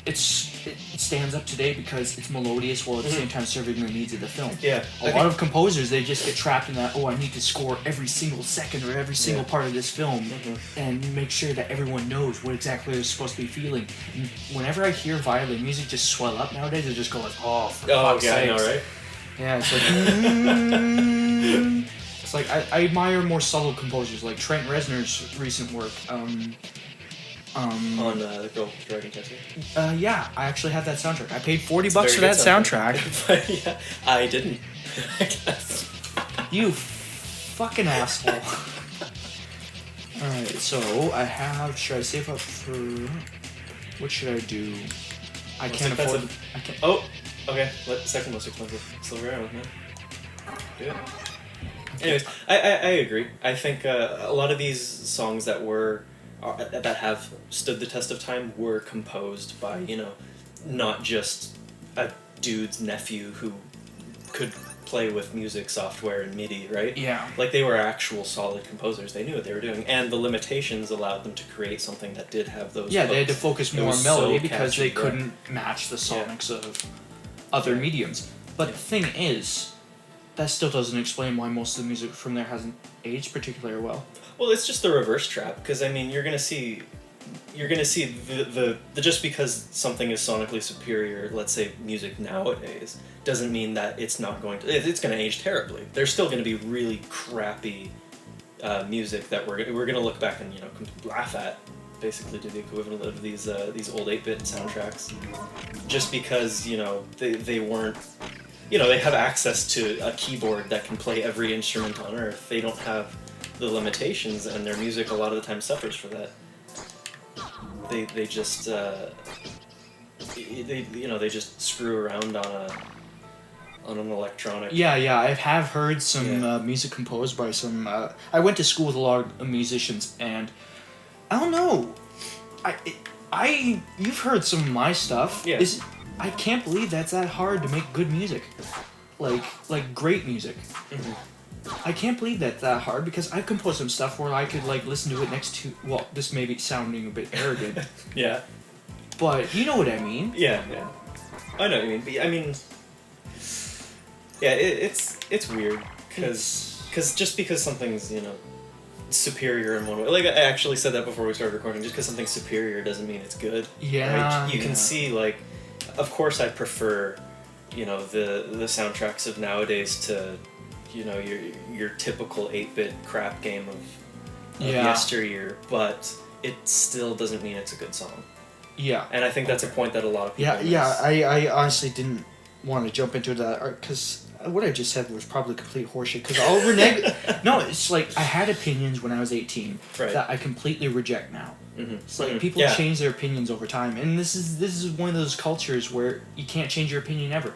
it stands up today because it's melodious while at the same time serving the needs of the film. Yeah. A lot of composers, they just get trapped in that, I need to score every single second or every single part of this film and make sure that everyone knows what exactly they're supposed to be feeling. And whenever I hear violin music just swell up nowadays, I just go like, for fuck's sakes. I know, right? Yeah, it's like... It's like, I admire more subtle composers, like Trent Reznor's recent work. On The Girl with the Dragon Tattoo? Yeah, I actually have that soundtrack. I paid $40 for that soundtrack. But yeah, I didn't. I guess. You fucking asshole. Alright, so I have. Should I save up for. What should I do? I Most can't afford. expensive. I can't. Oh, okay. Second most expensive. Silver arrow, man. Good. Anyways, I agree. I think a lot of these songs that have stood the test of time were composed by, you know, not just a dude's nephew who could play with music software and MIDI, right? Yeah. Like, they were actual solid composers. They knew what they were doing, and the limitations allowed them to create something that did have those Yeah, hooks. they had to focus It more was on melody so because catchy, they yeah. couldn't match the sonics of other mediums. But the thing is, that still doesn't explain why most of the music from there hasn't aged particularly well. Well, it's just the reverse trap, because I mean, you're gonna see the just because something is sonically superior, let's say music nowadays, doesn't mean that it's not going to. It's going to age terribly. There's still going to be really crappy music that we're going to look back and, you know, laugh at, basically, to the equivalent of these old 8-bit soundtracks, just because, you know, they weren't. You know, they have access to a keyboard that can play every instrument on Earth. They don't have the limitations, and their music a lot of the time suffers for that. They just they just screw around on an electronic. Yeah, I have heard some music composed by some. I went to school with a lot of musicians, and I don't know. You've heard some of my stuff. Yeah. I can't believe that's that hard to make good music, like great music. Mm-hmm. I can't believe that's that hard because I composed some stuff where I could like listen to it next to. Well, this may be sounding a bit arrogant. Yeah. But you know what I mean. Yeah. I know what you mean. But I mean, yeah, it's weird because just because something's, you know, superior in one way. Like, I actually said that before we started recording. Just because something's superior doesn't mean it's good. Yeah. Right? You can see, like, of course I prefer, you know, the soundtracks of nowadays to, you know, your typical 8-bit crap game of yesteryear, but it still doesn't mean it's a good song. Yeah. And I think that's a point that a lot of people miss. I honestly didn't want to jump into that because what I just said was probably complete horseshit. Because I'll renege. No, it's like I had opinions when I was 18 that I completely reject now. Mm-hmm. It's like people change their opinions over time, and this is one of those cultures where you can't change your opinion ever.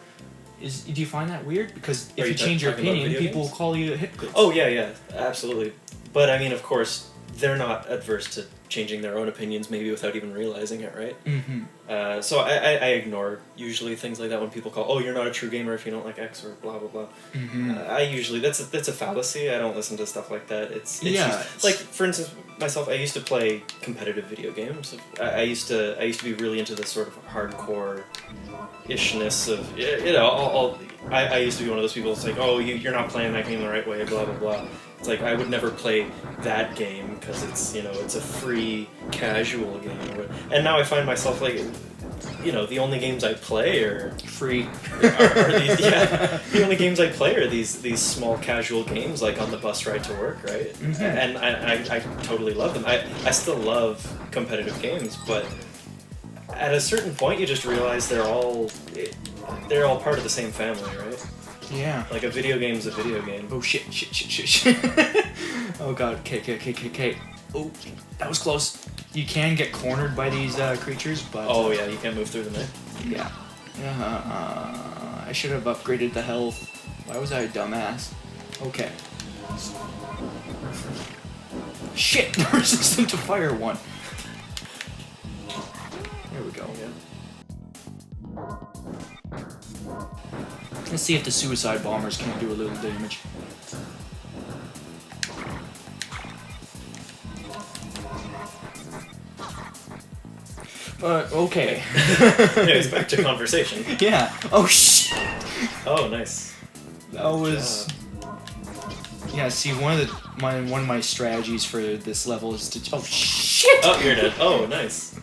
Do you find that weird? Because if you change your opinion, people will call you a hypocrite. Oh yeah, absolutely. But I mean, of course, they're not adverse to changing their own opinions, maybe without even realizing it, right? Mm-hmm. So I ignore usually things like that when people call, oh, you're not a true gamer if you don't like X or blah blah blah. Mm-hmm. I usually that's a fallacy. I don't listen to stuff like that. It's like, for instance, myself. I used to play competitive video games. I used to be really into this sort of hardcore ishness of, you know, I used to be one of those people that's like, oh, you're not playing that game the right way, blah blah blah. It's like, I would never play that game because it's, you know, it's a free, casual game. And now I find myself, like, you know, the only games I play are free. are these, the only games I play are these small, casual games, like on the bus ride to work, right? Mm-hmm. And I totally love them. I still love competitive games, but at a certain point, you just realize they're all part of the same family, right? Yeah. Like, a video game's a video game. Oh shit. Oh god, K. Oh, that was close. You can get cornered by these creatures, but... Oh yeah, you can't move through them, eh? Yeah. I should have upgraded the health. Why was I a dumbass? Okay. Shit! Resistant to fire one. There we go. Yeah. Let's see if the suicide bombers can do a little damage. But, okay. Anyways, back to conversation. Yeah. Oh, shit! Oh, nice. That was... Yeah, see, one of my strategies for this level is to... Oh, shit! Oh, you're dead. Oh, nice.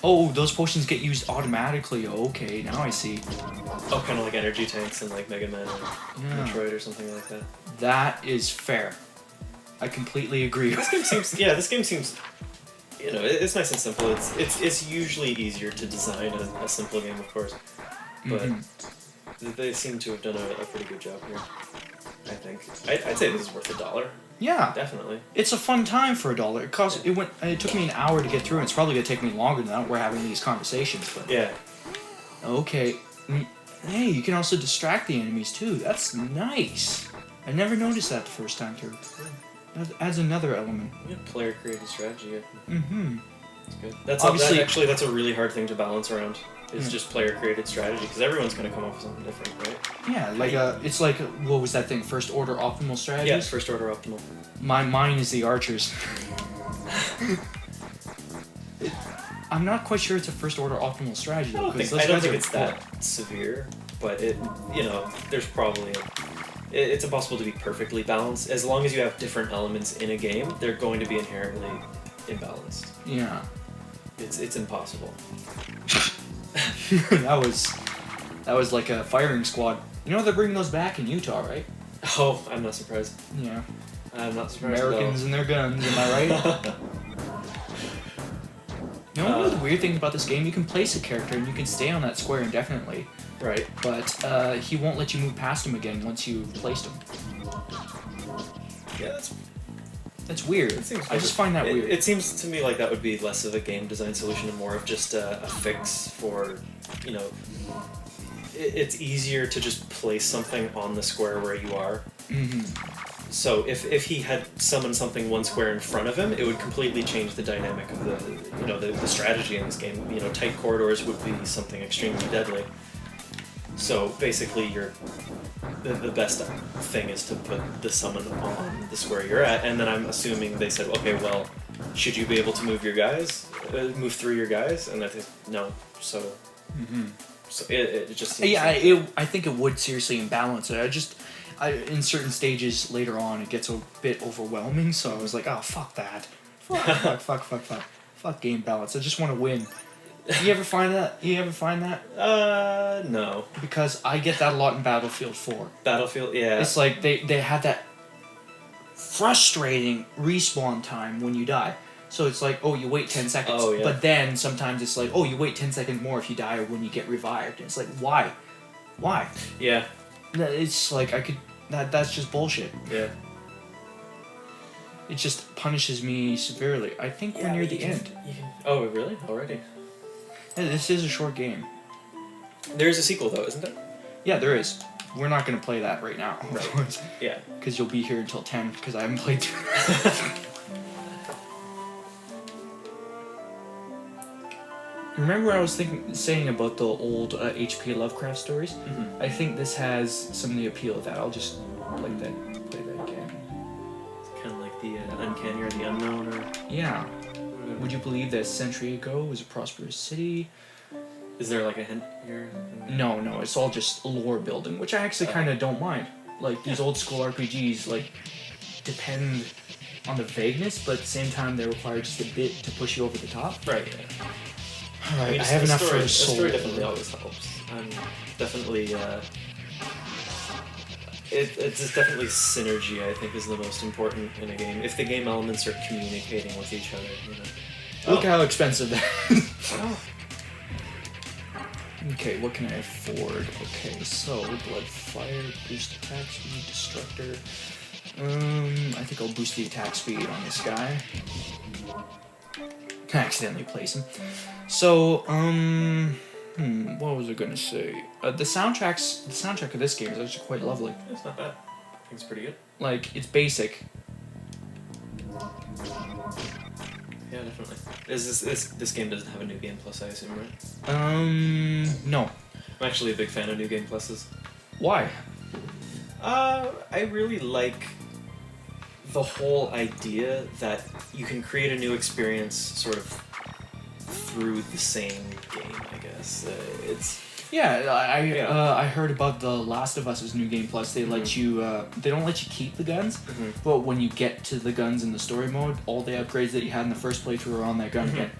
Oh, those potions get used automatically. Okay, now I see. Oh, kind of like energy tanks in, like, Mega Man or Metroid or something like that. That is fair. I completely agree. This game seems... You know, it's nice and simple. It's usually easier to design a simple game, of course. But they seem to have done a pretty good job here. I think. I'd say this is worth $1. Yeah. Definitely. It's a fun time for $1. It took me an hour to get through, and it's probably gonna take me longer than that. We're having these conversations, but Yeah. okay. Hey, you can also distract the enemies too. That's nice. I never noticed that the first time through. That adds another element. Yeah, player created strategy. Mm-hmm. That's good. That's Obviously- actually that's a really hard thing to balance around. Is just player created strategy because everyone's gonna come up with something different, right? Yeah, like it's like what was that thing? First order optimal strategies. Yeah, first order optimal. Mine is the archers. I'm not quite sure it's a first order optimal strategy. I don't think it's that severe, but there's probably it's impossible to be perfectly balanced. As long as you have different elements in a game, they're going to be inherently imbalanced. Yeah. It's impossible. that was like a firing squad. You know they're bringing those back in Utah, right? Oh, I'm not surprised. Yeah. I'm not surprised. Americans and their guns, am I right? You know, one of the weird things about this game, you can place a character and you can stay on that square indefinitely. Right. But he won't let you move past him again once you've placed him. Yeah, that's weird. I just find that weird. It seems to me like that would be less of a game design solution and more of just a fix for, it's easier to just place something on the square where you are. Mm-hmm. So if he had summoned something one square in front of him, it would completely change the dynamic of the strategy in this game. Tight corridors would be something extremely deadly. So basically, the best thing is to put the summon on the square you're at, and then I'm assuming they said, okay, well, should you be able to move through your guys? And I think no. So, so it just seems I think it would seriously imbalance it. In certain stages later on, it gets a bit overwhelming. So I was like, oh fuck that, fuck game balance. I just want to win. You ever find that? No. Because I get that a lot in Battlefield 4. Battlefield, yeah. It's like they have that frustrating respawn time when you die. So it's like, oh, you wait 10 seconds. Oh, yeah. But then sometimes it's like, oh, you wait 10 seconds more if you die or when you get revived. And it's like, why? Why? Yeah. It's like, that's just bullshit. Yeah. It just punishes me severely. I think we're near the end. Oh, really? Already? Yeah, this is a short game. There's a sequel, though, isn't there? Yeah, there is. We're not going to play that right now. Right. Yeah. Because you'll be here until 10, because I haven't played through. Remember I was saying about the old H.P. Lovecraft stories? Mm-hmm. I think this has some of the appeal of that. I'll just play that again. It's kind of like the uncanny or the unknown, or... Yeah. Would you believe that a century ago was a prosperous city? Is there like a hint here? No, it's all just lore building, which I actually kind of don't mind. Like, these old school RPGs, like, depend on the vagueness, but at the same time they require just a bit to push you over the top. Right, yeah. Alright, I have enough for a soul. The story definitely always helps. Definitely, it's just definitely synergy, I think, is the most important in a game. If the game elements are communicating with each other, Look how expensive that is. Oh. Okay, what can I afford? Okay, so blood, fire, boost attack speed, destructor. I think I'll boost the attack speed on this guy. I accidentally place him. So, what was I gonna say? The soundtrack of this game is actually quite lovely. It's not bad. I think it's pretty good. Like, it's basic. Yeah, definitely. This game doesn't have a New Game Plus, I assume, right? No. I'm actually a big fan of New Game Pluses. Why? I really like the whole idea that you can create a new experience sort of through the same game, I guess. I heard about The Last of Us's New Game Plus. They let you, they don't let you keep the guns, but when you get to the guns in the story mode, all the upgrades that you had in the first playthrough are on that gun again,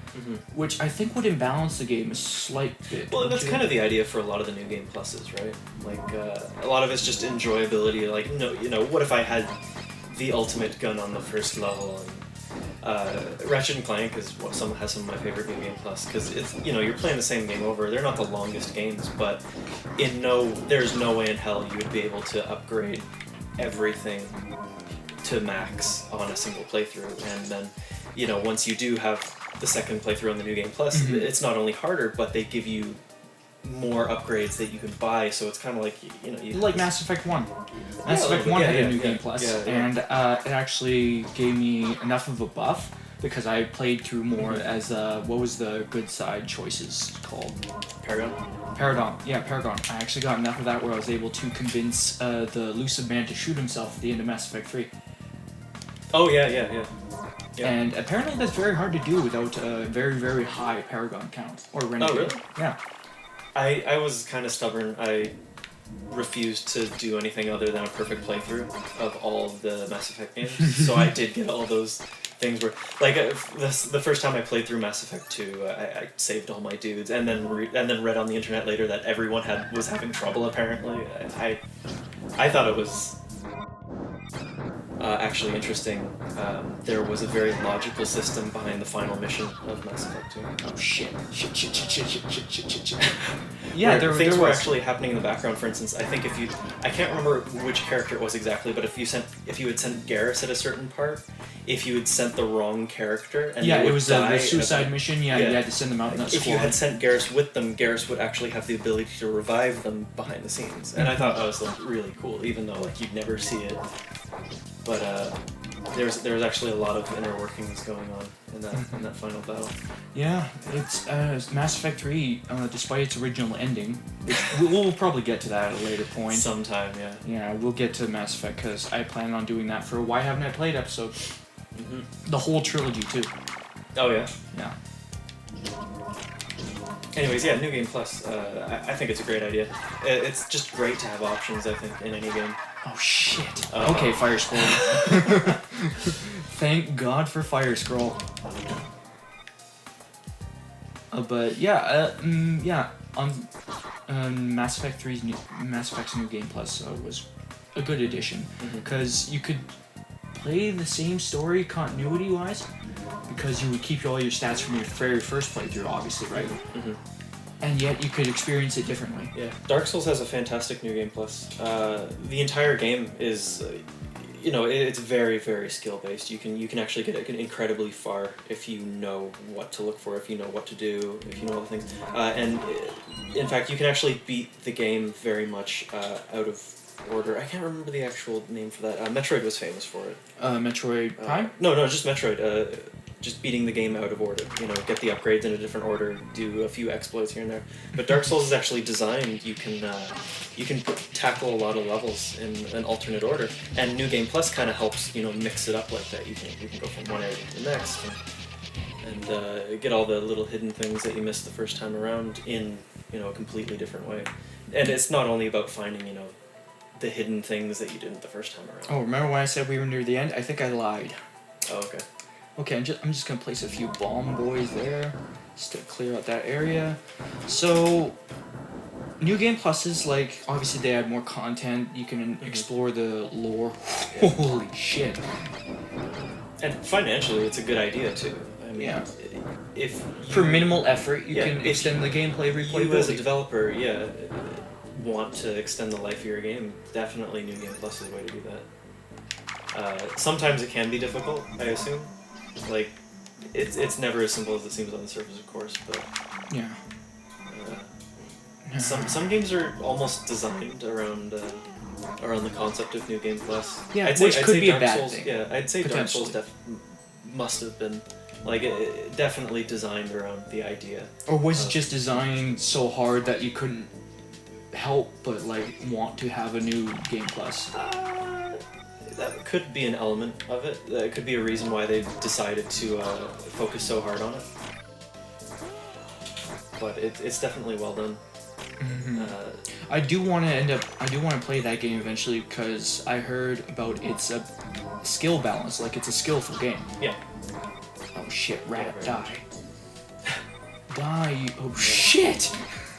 which I think would imbalance the game a slight bit. Well, that's kind of the idea for a lot of the New Game Pluses, right? Like, a lot of it's just enjoyability. Like, what if I had the ultimate gun on the first level? And Ratchet and Clank has some of my favorite New Game Plus because it's you're playing the same game over. They're not the longest games, but there's no way in hell you would be able to upgrade everything to max on a single playthrough, and then, you know, once you do have the second playthrough on the New Game Plus, it's not only harder, but they give you more upgrades that you can buy, so it's kind of like, you know... Like Mass Effect 1. Mass Effect 1 had a New Game Plus, and it actually gave me enough of a buff, because I played through more as, what was the good side choices called? Paragon. Yeah, Paragon. I actually got enough of that where I was able to convince the elusive man to shoot himself at the end of Mass Effect 3. Oh, yeah. And apparently that's very hard to do without a very, very high Paragon count. Or Renegade. Oh, really? Yeah. I was kind of stubborn. I refused to do anything other than a perfect playthrough of all of the Mass Effect games. So I did get all those things where, like, the first time I played through Mass Effect 2, I saved all my dudes, and then read on the internet later that everyone was having trouble, apparently. I thought it was actually interesting. There was a very logical system behind the final mission of Mass Effect 2. Oh shit. Shit. Yeah, things were actually happening in the background. For instance, I think I can't remember which character it was exactly, but if you had sent Garrus at a certain part, if you had sent the wrong character, and it was the suicide mission. Yeah, you had to send them out in that If squad. you had sent Garrus with them, Garrus would actually have the ability to revive them behind the scenes, and I thought that was like really cool, even though like you'd never see it. But there was actually a lot of inner workings going on in that final battle. Yeah, it's Mass Effect 3, despite its original ending, which we'll probably get to that at a later point. Sometime, yeah. Yeah, we'll get to Mass Effect because I plan on doing that for Why Haven't I Played episode. The whole trilogy too. Oh yeah. Yeah. Anyways, yeah, New Game Plus. I think it's a great idea. It's just great to have options, I think, in any game. Oh shit. Okay, Fire Scroll. Thank God for Fire Scroll. But yeah, on Mass Effect 3's Mass Effect's New Game Plus was a good addition because you could play the same story continuity-wise because you would keep all your stats from your very first playthrough, obviously, right? And yet you could experience it differently. Yeah, Dark Souls has a fantastic New Game Plus. The entire game is, it's very, very skill based. You can actually get incredibly far if you know what to look for, if you know what to do, if you know all the things. And in fact, you can actually beat the game very much out of order. I can't remember the actual name for that. Metroid was famous for it. Metroid Prime? No, just Metroid. Just beating the game out of order. Get the upgrades in a different order, do a few exploits here and there. But Dark Souls is actually designed. You can tackle a lot of levels in an alternate order, and New Game Plus kind of helps mix it up like that. You can go from one area to the next, and get all the little hidden things that you missed the first time around in a completely different way. And it's not only about finding the hidden things that you didn't the first time around. Oh, remember when I said we were near the end? I think I lied. Oh, okay. Okay, I'm just gonna place a few bomb boys there, just to clear out that area. So, New Game Plus is like, obviously they add more content, you can explore the lore. Holy shit. And financially, it's a good idea too. I mean, if for minimal effort, you can extend the gameplay replayability. You as a developer, want to extend the life of your game, definitely New Game Plus is the way to do that. Sometimes it can be difficult, I assume. Like, it's never as simple as it seems on the surface, of course, but some games are almost designed around the concept of New Game Plus. Yeah, I'd which say could be Dark a bad Souls, thing. Yeah, I'd say Dark Souls must have been it definitely designed around the idea. Or was it just designed so hard that you couldn't help but want to have a New Game Plus? That could be an element of it. That could be a reason why they decided to focus so hard on it. But it's definitely well done. I do want to play that game eventually because I heard about its skill balance. Like, it's a skillful game. Yeah. Oh shit! Rat, die. Die! Oh shit!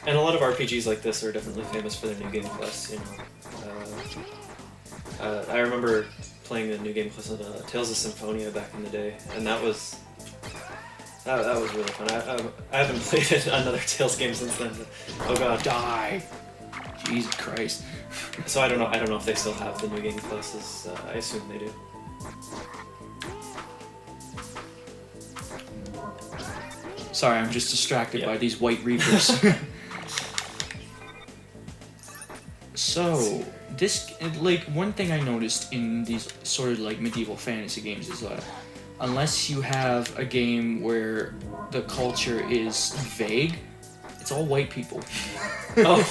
And a lot of RPGs like this are definitely famous for their New Game Plus. I remember playing the New Game Plus of Tales of Symphonia back in the day, and that was really fun. I haven't played another Tales game since then. But, oh god. Die! Jesus Christ. So I don't know. I don't know if they still have the New Game Pluses. I assume they do. Sorry, I'm just distracted Yeah. by these white reapers. So, this, like, one thing I noticed in these sort of, like, medieval fantasy games is, unless you have a game where the culture is vague, it's all white people. Oh.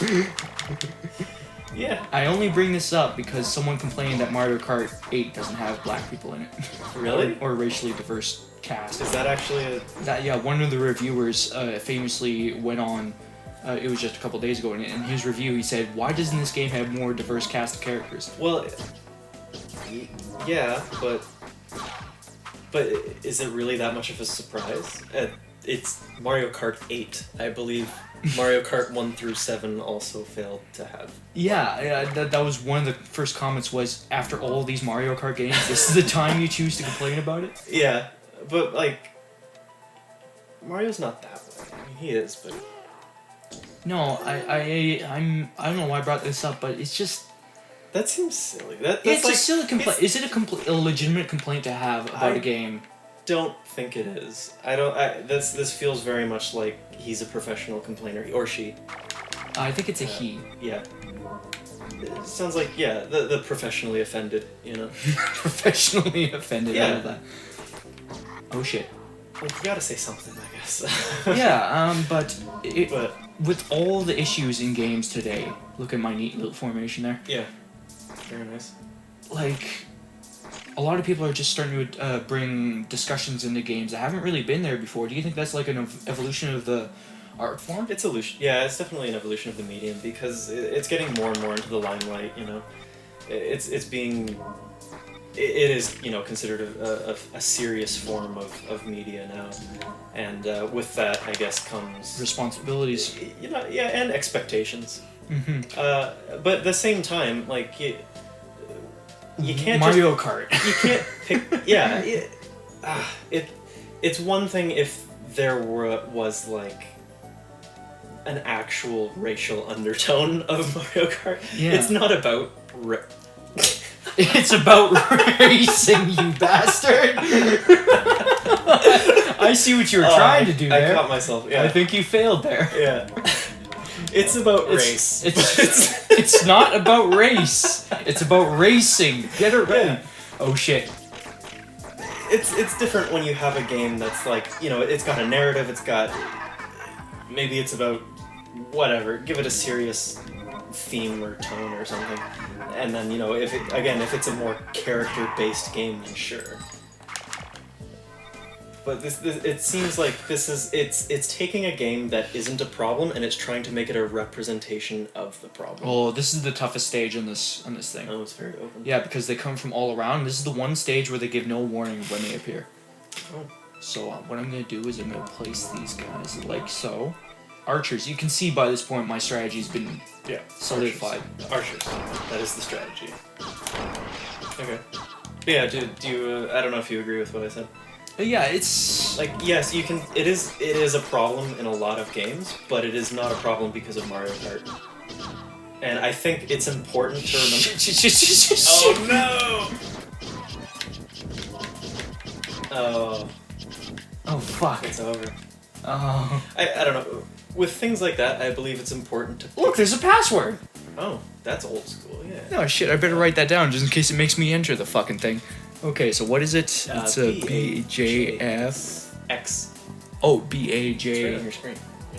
Yeah. I only bring this up because someone complained that Mario Kart 8 doesn't have black people in it. Really? Or racially diverse cast. Is that actually a... Yeah, one of the reviewers famously went on, it was just a couple days ago, and in his review he said, why doesn't this game have more diverse cast of characters? Well, yeah, but is it really that much of a surprise? It's Mario Kart 8, I believe. Mario Kart 1 through 7 also failed to have. Yeah, that was one of the first comments was, after all these Mario Kart games, this is the time you choose to complain about it? Yeah, but, like, Mario's not that way. I mean, he is, but... No, I don't know why I brought this up, but it's just... That seems silly. That's It's like, a silly complaint. Is it a legitimate complaint to have about a game? Don't think it is. This feels very much like he's a professional complainer, or she. I think it's a he. Yeah. It sounds like, yeah, the professionally offended, you know? Professionally offended out of that. Oh shit. Like, you gotta say something, I guess. Yeah, but But with all the issues in games today, look at my neat little formation there. yeah, very nice. Like, a lot of people are just starting to bring discussions into games that haven't really been there before. Do you think that's like an evolution of the art form? It's evolution. Yeah, it's definitely an evolution of the medium because it's getting more and more into the limelight. You know, it's being. It is, you know, considered a serious form of media now, and with that, I guess, comes Responsibilities. You know, yeah, and expectations. Mm-hmm. But at the same time, like you can't Mario Kart. You can't pick. Yeah, it's one thing if there was like an actual racial undertone of Mario Kart. Yeah. It's not about. It's about racing, you bastard! I see what you were trying to do there. I caught myself, yeah. I think you failed there. Yeah. It's about race. It's not about race. It's about racing. Get it right. Yeah. Oh shit. It's different when you have a game that's like, you know, it's got a narrative, maybe it's about whatever, give it a serious theme or tone or something. And then, you know, if it's a more character-based game, then sure. But this it seems like it's taking a game that isn't a problem and it's trying to make it a representation of the problem. Oh, this is the toughest stage on this thing. Oh, it's very open. Yeah, because they come from all around. This is the one stage where they give no warning when they appear. Oh. So what I'm gonna do is I'm gonna place these guys like so. Archers. You can see by this point my strategy's been solidified. Archers. That is the strategy. Okay. But yeah. Do you? I don't know if you agree with what I said. Yeah, it's like, yes, you can. It is a problem in a lot of games, but it is not a problem because of Mario Kart. And I think it's important to remember. Oh no! Oh fuck! It's over. Oh. I don't know. With things like that, I believe it's important to... Look, there's a password! Oh, that's old school, yeah. No, shit, I better write that down just in case it makes me enter the fucking thing. Okay, so what is it? It's a BJF... X. Oh, BAJ... It's right on your screen.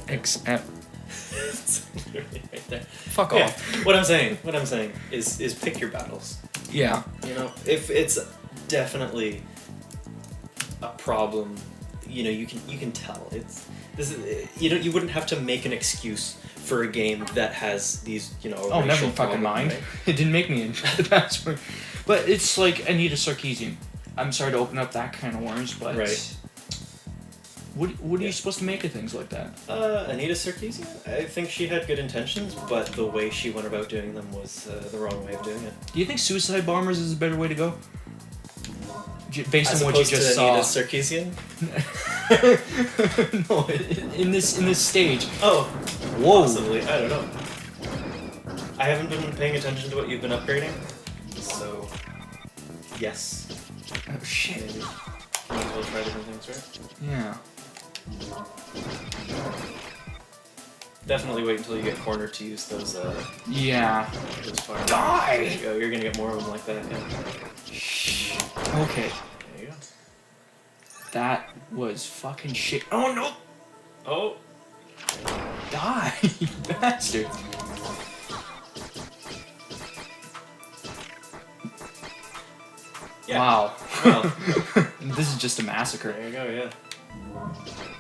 XF... It's literally right there. Fuck off. What I'm saying is pick your battles. Yeah. You know, if it's definitely a problem, you know, you can tell. You wouldn't have to make an excuse for a game that has these, you know. Oh, never fucking mind. Right? It didn't make me enter the password. But it's like Anita Sarkeesian. I'm sorry to open up that kind of worms, but right. What are you supposed to make of things like that? Anita Sarkeesian? I think she had good intentions, but the way she went about doing them was the wrong way of doing it. Do you think Suicide Bombers is a better way to go? Based As on what you just saw. Anita Sarkeesian? No, in this stage. Oh, whoa! Possibly. I don't know. I haven't been paying attention to what you've been upgrading, so yes. Oh shit. Maybe. Might as well try different things, right? Yeah. Definitely wait until you get cornered to use those. Yeah. Those fire. Die! There you go. You're gonna get more of them like that. Yeah. Shh. Okay. There you go. That was fucking shit. Oh no! Oh. Die, you bastard! Yeah. Wow. Well. This is just a massacre. There you go. Yeah.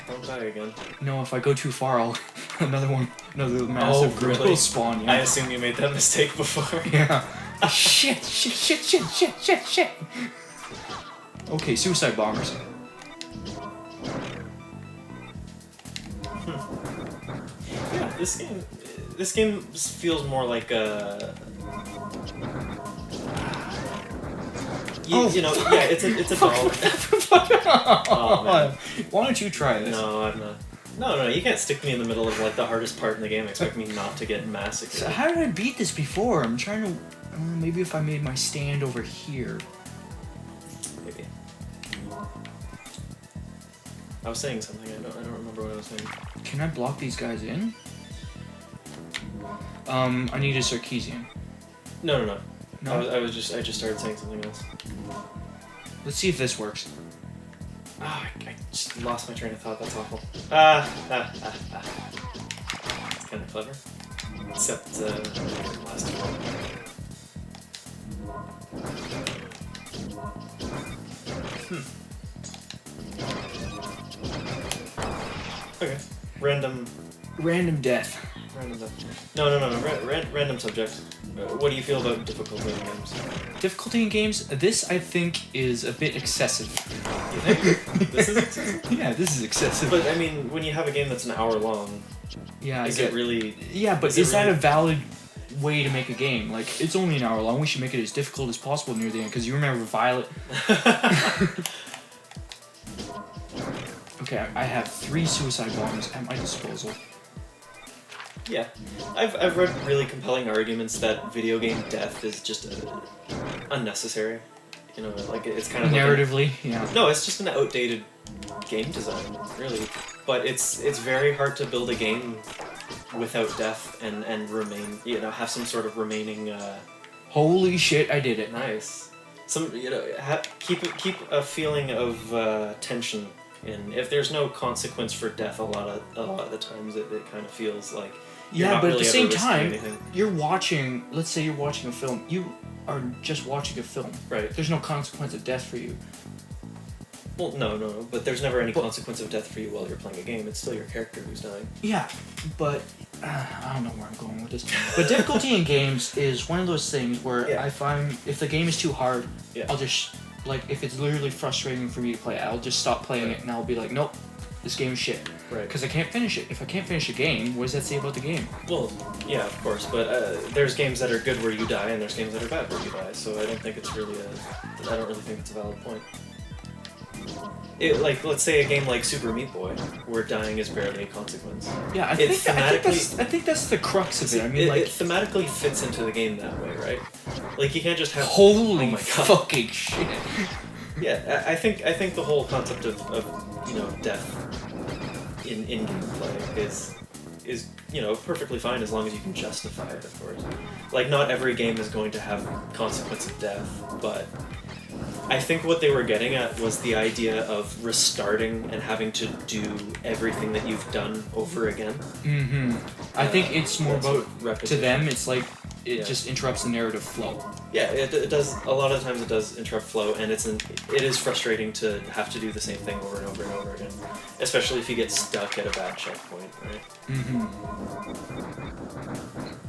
Don't die again. No, if I go too far, I'll another massive grid really? will spawn. Yeah. I assume you made that mistake before. Yeah. Shit! Shit! Okay, suicide bombers. Yeah, this game feels more like a. You know, yeah, it's a doll. Oh, man. Why don't you try this? No, I'm not. No, you can't stick me in the middle of like the hardest part in the game and expect me not to get massacred. So how did I beat this before? I'm trying to. Maybe if I made my stand over here. Maybe. I was saying something. I don't remember what I was saying. Can I block these guys in? I need a Sarkeesian. No. No? I just started saying something else. Let's see if this works. Ah, I just lost my train of thought. That's awful. It's kind of clever. Except last one. Okay. Random death. Random death. No. Random subject. What do you feel about difficulty in games? Difficulty in games? This, I think, is a bit excessive. You think? This is excessive? Yeah, this is excessive. But, I mean, when you have a game that's an hour long, yeah, is it really... Yeah, but is that a valid way to make a game? Like, it's only an hour long. We should make it as difficult as possible near the end, because you remember Violet... Okay, I have 3 suicide bombs at my disposal. Yeah. I've read really compelling arguments that video game death is just unnecessary. You know, like, it's kind of narratively, yeah. No, it's just an outdated game design, really. But it's very hard to build a game without death and remain, you know, have some sort of remaining... Holy shit, I did it. Nice. Some, you know, keep a feeling of tension in. If there's no consequence for death, a lot of the times it kind of feels like you're not but really at the ever same risking time, anything. you're watching. Let's say you're watching a film. You are just watching a film. Right. There's no consequence of death for you. Well, no, but there's never any consequence of death for you while you're playing a game. It's still your character who's dying. Yeah, but I don't know where I'm going with this. But difficulty in games is one of those things where I find if the game is too hard, I'll just, like, if it's literally frustrating for me to play, I'll just stop playing it and I'll be like, nope, this game is shit. Right. Because I can't finish it. If I can't finish a game, what does that say about the game? Well, yeah, of course, but there's games that are good where you die, and there's games that are bad where you die. So I don't think it's really I don't really think it's a valid point. Like, let's say a game like Super Meat Boy, where dying is barely a consequence. Yeah, I think that's the crux of it. I mean, it thematically fits into the game that way, right? Like, you can't just have... Holy oh my God. fucking shit. Yeah, I think the whole concept of you know, death in gameplay is you know, perfectly fine as long as you can justify it, of course. Like, not every game is going to have consequence of death, but I think what they were getting at was the idea of restarting and having to do everything that you've done over again. Mm-hmm. I think it's more about, to them, it's like, it Yeah. just interrupts the narrative flow. Yeah, it does. A lot of times it does interrupt flow, and it is frustrating to have to do the same thing over and over and over again, especially if you get stuck at a bad checkpoint, right? Mm-hmm.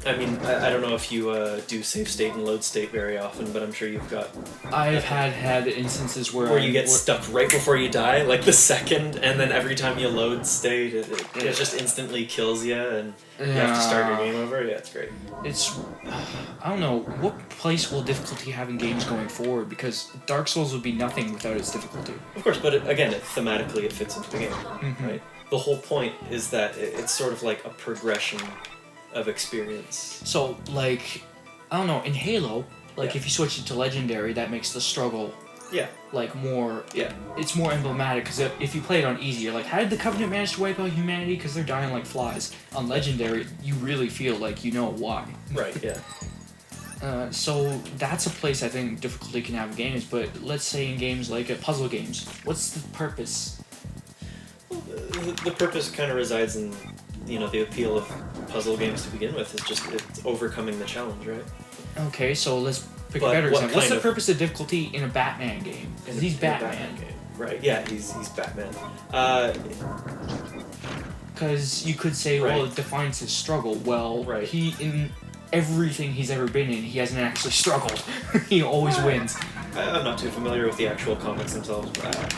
I mean, I don't know if you do save state and load state very often, but I'm sure you've got... I've had instances where you get stuck right before you die, like the second, and then every time you load state, it just instantly kills you, and you have to start your game over. Yeah, it's great. It's... I don't know, what place will difficulty have in games going forward? Because Dark Souls would be nothing without its difficulty. Of course, but thematically it fits into the game, right? The whole point is that it's sort of like a progression of experience. So, like, I don't know, in Halo, like, Yeah. if you switch it to Legendary, that makes the struggle, Yeah. like, more... Yeah. It's more emblematic, because if you play it on Easy, you're like, how did the Covenant manage to wipe out humanity? Because they're dying like flies. On Legendary, you really feel like you know why. Right. Yeah. So that's a place I think difficulty can have in games, but let's say in games like puzzle games, what's the purpose? Well, the purpose kind of resides in, the appeal of puzzle games to begin with. It's overcoming the challenge, right? Okay, so let's pick a But better what example. What's kind the of- purpose of difficulty in a Batman game? Because he's In a Batman. game. Right. Yeah. He's Batman. Because you could say, well, Right. it defines his struggle. Well, Right. he in everything he's ever been in, he hasn't actually struggled. He always wins. I'm not too familiar with the actual comics themselves, but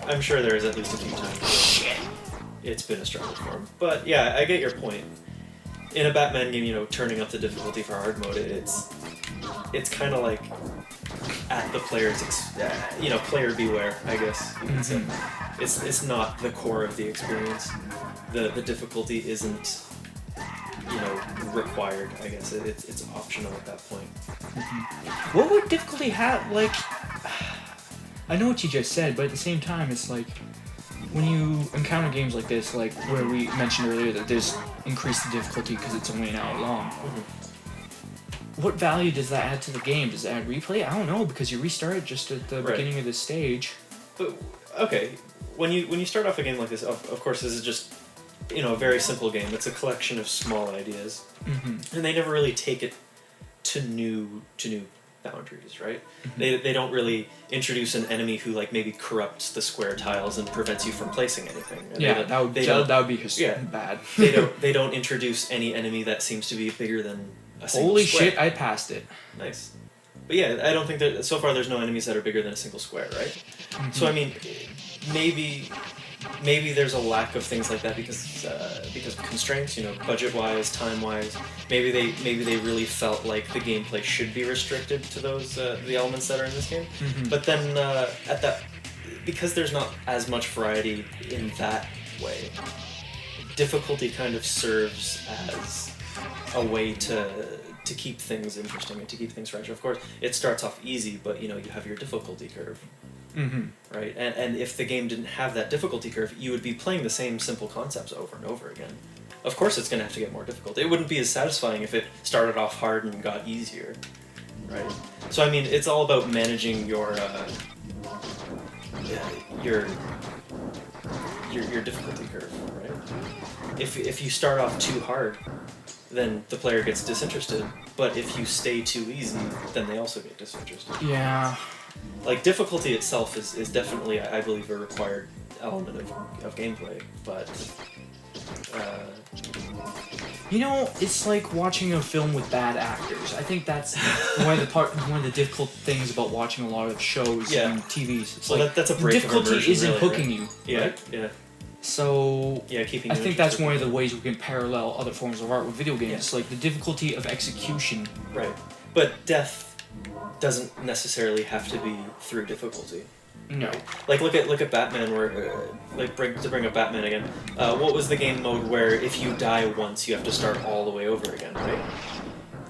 I'm sure there's at least a few times where Shit. it's been a struggle for him. But yeah, I get your point. In a Batman game, turning up the difficulty for hard mode, it's kind of like at the player's, player beware, I guess you could say. It's not the core of the experience. The difficulty isn't, required. I guess it's optional at that point. What would difficulty have, like... I know what you just said, but at the same time, it's like... When you encounter games like this, like where we mentioned earlier that there's increased the difficulty because it's only an hour long, what value does that add to the game? Does it add replay? I don't know, because you restart it just at the Right. beginning of the stage. But okay, when you start off a game like this, of course, this is just a very simple game. It's a collection of small ideas, and they never really take it to new boundaries, right? They don't really introduce an enemy who like maybe corrupts the square tiles and prevents you from placing anything. And Yeah, that would be Yeah. bad. they don't introduce any enemy that seems to be bigger than a single Holy square. shit, I passed it. Nice. But yeah, I don't think that so far there's no enemies that are bigger than a single square, right? So I mean, maybe there's a lack of things like that because of constraints, budget-wise, time-wise. Maybe they really felt like the gameplay should be restricted to those the elements that are in this game. But then because there's not as much variety in that way, difficulty kind of serves as a way to keep things interesting and to keep things fresh. Of course, it starts off easy, but you have your difficulty curve. Right? And if the game didn't have that difficulty curve, you would be playing the same simple concepts over and over again. Of course it's going to have to get more difficult. It wouldn't be as satisfying if it started off hard and got easier. Right? So I mean, it's all about managing your difficulty curve, right? If you start off too hard, then the player gets disinterested, but if you stay too easy, then they also get disinterested. Yeah. Like, difficulty itself is definitely, I believe, a required element of gameplay, but... It's like watching a film with bad actors. I think that's one of the difficult things about watching a lot of shows and TVs. It's well, like that's a the break of difficulty immersion, isn't really, hooking right? you. Yeah, Right? yeah. So Yeah, keeping I you think that's interested. one of the ways we can parallel other forms of art with video games. Yeah. Like the difficulty of execution. Right. But death doesn't necessarily have to be through difficulty. No. Like look at Batman, where to bring up Batman again. What was the game mode where if you die once, you have to start all the way over again, right?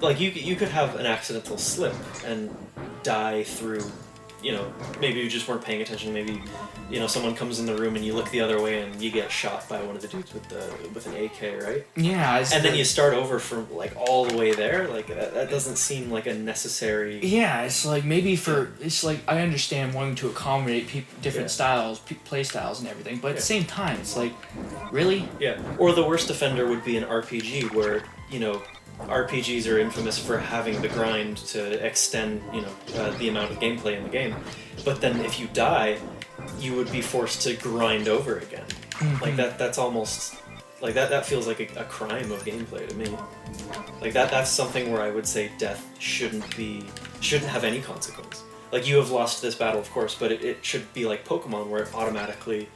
Like you could have an accidental slip and die through, maybe you just weren't paying attention. Maybe, someone comes in the room and you look the other way and you get shot by one of the dudes with an AK, right? Yeah. And then you start over from like all the way there. Like that doesn't seem like a necessary. Yeah, it's like it's like I understand wanting to accommodate different styles, play styles, and everything, but at the same time, it's like, really? Yeah. Or the worst offender would be an RPG where RPGs are infamous for having the grind to extend the amount of gameplay in the game, but then if you die, you would be forced to grind over again. Like that's almost like that feels like a crime of gameplay to me. Like that's something where I would say death shouldn't have any consequence. Like, you have lost this battle, of course, but it should be like Pokemon, where it automatically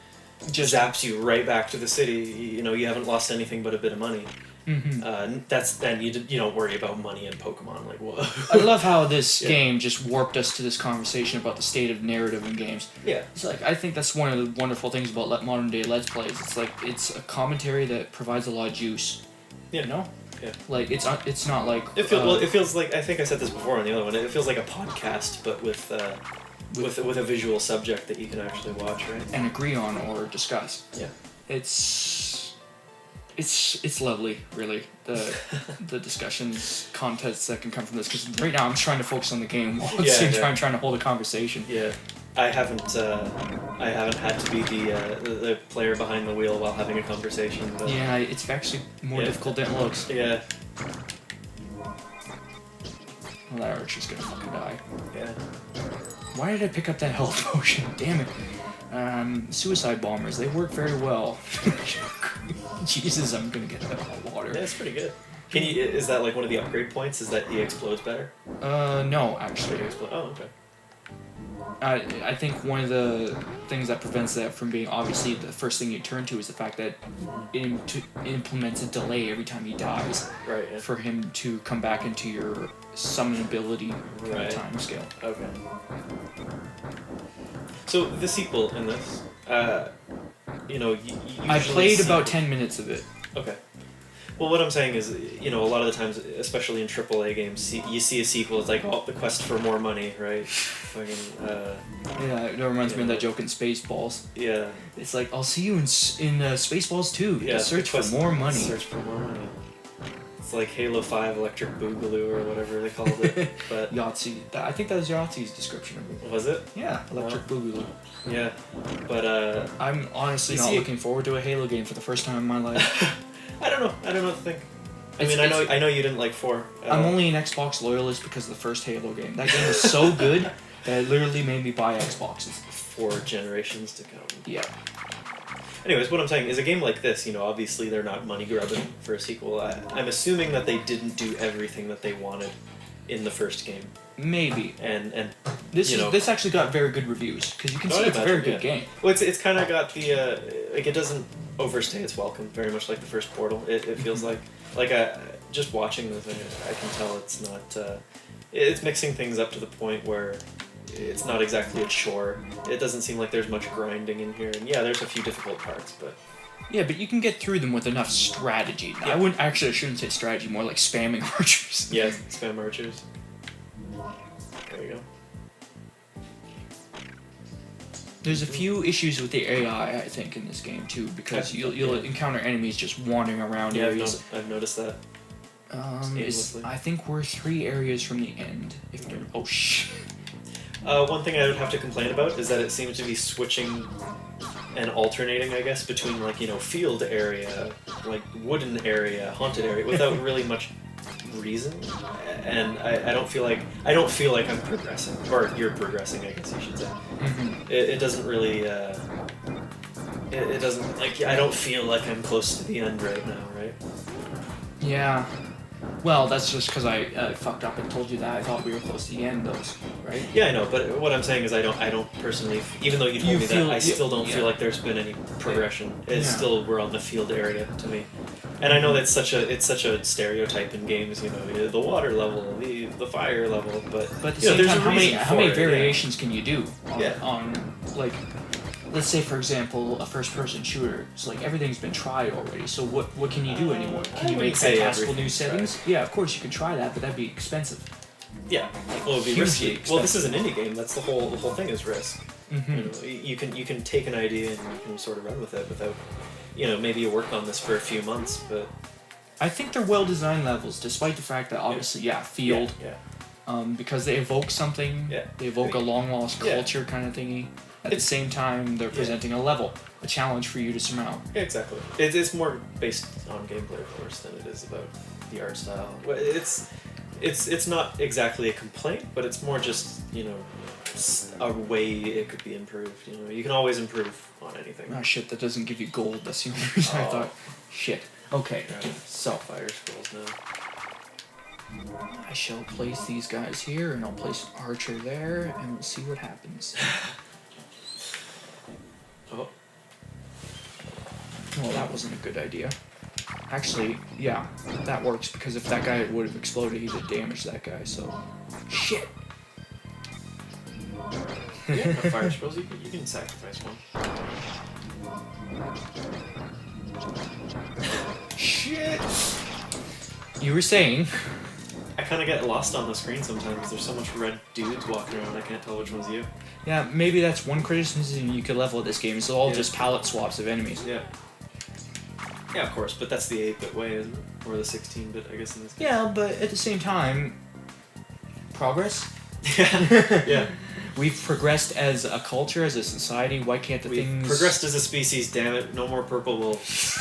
just zaps you right back to the city. You haven't lost anything but a bit of money. Then you don't worry about money in Pokemon. Like, whoa. I love how this game just warped us to this conversation about the state of narrative in games. Yeah. It's like, I think that's one of the wonderful things about modern day Let's Plays. It's like, it's a commentary that provides a lot of juice. Yeah. You know? Yeah. Like it's not like It feels like, I think I said this before on the other one. It feels like a podcast, but with a visual subject that you can actually watch, right? and agree on or discuss. Yeah. It's lovely, really, the discussions, contests that can come from this. Because right now I'm trying to focus on the game while at the same time trying to hold a conversation. Yeah, I haven't had to be the player behind the wheel while having a conversation. But Yeah, it's actually more difficult than it looks. yeah, Well, that archer's gonna fucking die. yeah. Why did I pick up that health potion? Damn it. Suicide bombers, they work very well. Jesus, I'm gonna get that hot water. Yeah, it's pretty good. Is that like one of the upgrade points? Is that he explodes better? No, actually. Oh, okay. I think one of the things that prevents that from being obviously the first thing you turn to is the fact that it implements a delay every time he dies. Right. Yeah. For him to come back into your summon ability kind of time scale. Okay. So the sequel in this, you I played about 10 minutes of it. Okay. Well, what I'm saying is, a lot of the times, especially in AAA games, you see a sequel, it's like, oh, the quest for more money, right? Fucking, yeah, it reminds me of that joke in Spaceballs. Yeah. It's like, I'll see you in Spaceballs 2. Yeah, search for more money. Search for more money. It's like Halo 5 Electric Boogaloo or whatever they called it. But Yahtzee. I think that was Yahtzee's description of it. was it? Yeah, Electric Boogaloo. Yeah. But, I'm honestly not looking forward to a Halo game for the first time in my life. I don't know what to think. I know you didn't like 4. I'm only an Xbox loyalist because of the first Halo game. That game was so good that it literally made me buy Xboxes. 4 generations to come. Yeah. Anyways, what I'm saying is a game like this, obviously they're not money grubbing for a sequel. I'm assuming that they didn't do everything that they wanted in the first game. Maybe. And this actually got very good reviews because you can see it's a very good game. Well, it's kind of got the it doesn't overstay its welcome, very much like the first Portal. It feels like just watching this, I can tell it's not it's mixing things up to the point where it's not exactly a chore. It doesn't seem like there's much grinding in here, and yeah, there's a few difficult parts, but yeah, but you can get through them with enough strategy. Yeah. I shouldn't say strategy, more like spamming archers. Yeah, spam archers. There you go. There's a few issues with the AI, I think, in this game too, because you'll encounter enemies just wandering around areas. I've noticed that. I think we're 3 areas from the end. Oh shit. One thing I would have to complain about is that it seems to be switching and alternating, I guess, between field area, like wooden area, haunted area, without really much reason. And I don't feel like I'm progressing, or you're progressing, I guess you should say. Mm-hmm. It doesn't really. It doesn't I don't feel like I'm close to the end right now, right? Yeah. Well, that's just because I fucked up and told you that I thought we were close to the end, though, right? Yeah, I know, but what I'm saying is I don't personally, even though you told me that, I still don't feel like there's been any progression. It's still, we're on the field area to me. And I know that's such a stereotype in games, the water level, the fire level, but at the same time, how many variations can you do on like, let's say, for example, a first-person shooter. It's like everything's been tried already. So what can you do anymore? Can you make fantastical new settings? Yeah, of course you can try that, but that'd be expensive. Yeah, well, it'd be risky. Well, this is an indie game. That's the whole thing is risk. Mm-hmm. You can take an idea and you can sort of run with it without, maybe you work on this for a few months, but I think they're well-designed levels, despite the fact that obviously, field. Yeah. Because they evoke something. Yeah. They evoke a long-lost culture kind of thingy. At the same time, they're presenting a level, a challenge for you to surmount. Yeah, exactly. It's more based on gameplay, of course, than it is about the art style. It's not exactly a complaint, but it's more just a way it could be improved. You can always improve on anything. Oh shit, that doesn't give you gold. That's the only reason I thought. Shit. Okay. So fire scrolls now. I shall place these guys here, and I'll place Archer there, and we'll see what happens. Oh. Well, that wasn't a good idea. Actually, yeah, that works, because if that guy would have exploded, he'd have damaged that guy, so... Shit! Yeah, fire scrolls, you can sacrifice one. Shit! You were saying. I kind of get lost on the screen sometimes because there's so much red dudes walking around. I can't tell which one's you. Yeah, maybe that's one criticism you could level at this game. It's all just palette swaps of enemies. Yeah. Yeah, of course, but that's the 8-bit way, isn't it? Or the 16-bit, I guess, in this case. Yeah, but at the same time, progress? Yeah. Yeah. We've progressed as a culture, as a society. Why can't We've things... progressed as a species, damn it. No more purple wolves.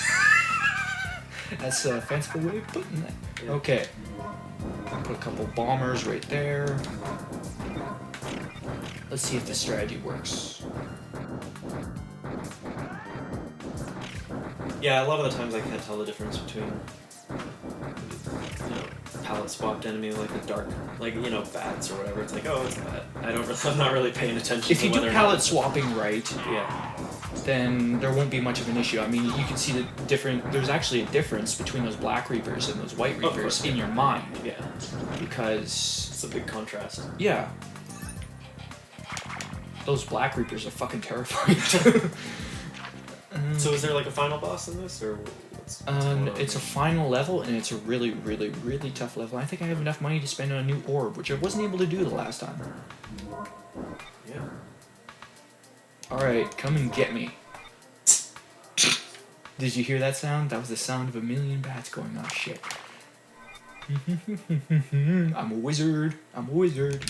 That's a fanciful way of putting that. Yeah. Okay. Put a couple bombers right there. Let's see if the strategy works. Yeah, a lot of the times I can't tell the difference between, you know, palette swapped enemy like a dark, like, you know, bats or whatever. It's like, oh, it's a bat. I'm not really paying attention If to you whether do or not palette it's- swapping right, Yeah. then there won't be much of an issue. I mean, you can see the different. There's actually a difference between those black reapers and those white Of reapers course. in your mind, Yeah. because It's a big contrast. yeah, those black reapers are fucking terrifying. So is there like a final boss in this, or what's going on? It's a final level, and it's a really, really, really tough level. I think I have enough money to spend on a new orb, which I wasn't able to do the last time. Yeah. Alright, come and get me. Did you hear that sound? That was the sound of a million bats going, oh shit. I'm a wizard. I'm a wizard.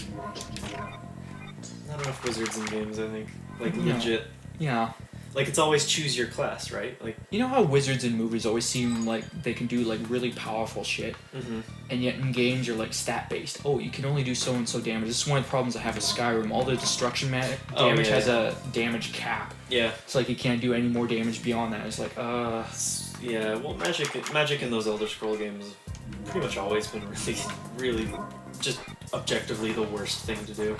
Not enough wizards in games, I think. Like, No. legit. Yeah. Like, it's always choose your class, right? Like, You know how wizards in movies always seem like they can do like really powerful shit, and yet in games you're like stat based. Oh, you can only do so and so damage. This is one of the problems I have with Skyrim. All the destruction damage has a damage cap. yeah. It's like you can't do any more damage beyond that. It's like, Yeah, well, magic in those Elder Scroll games has pretty much always been really, really just objectively the worst thing to do.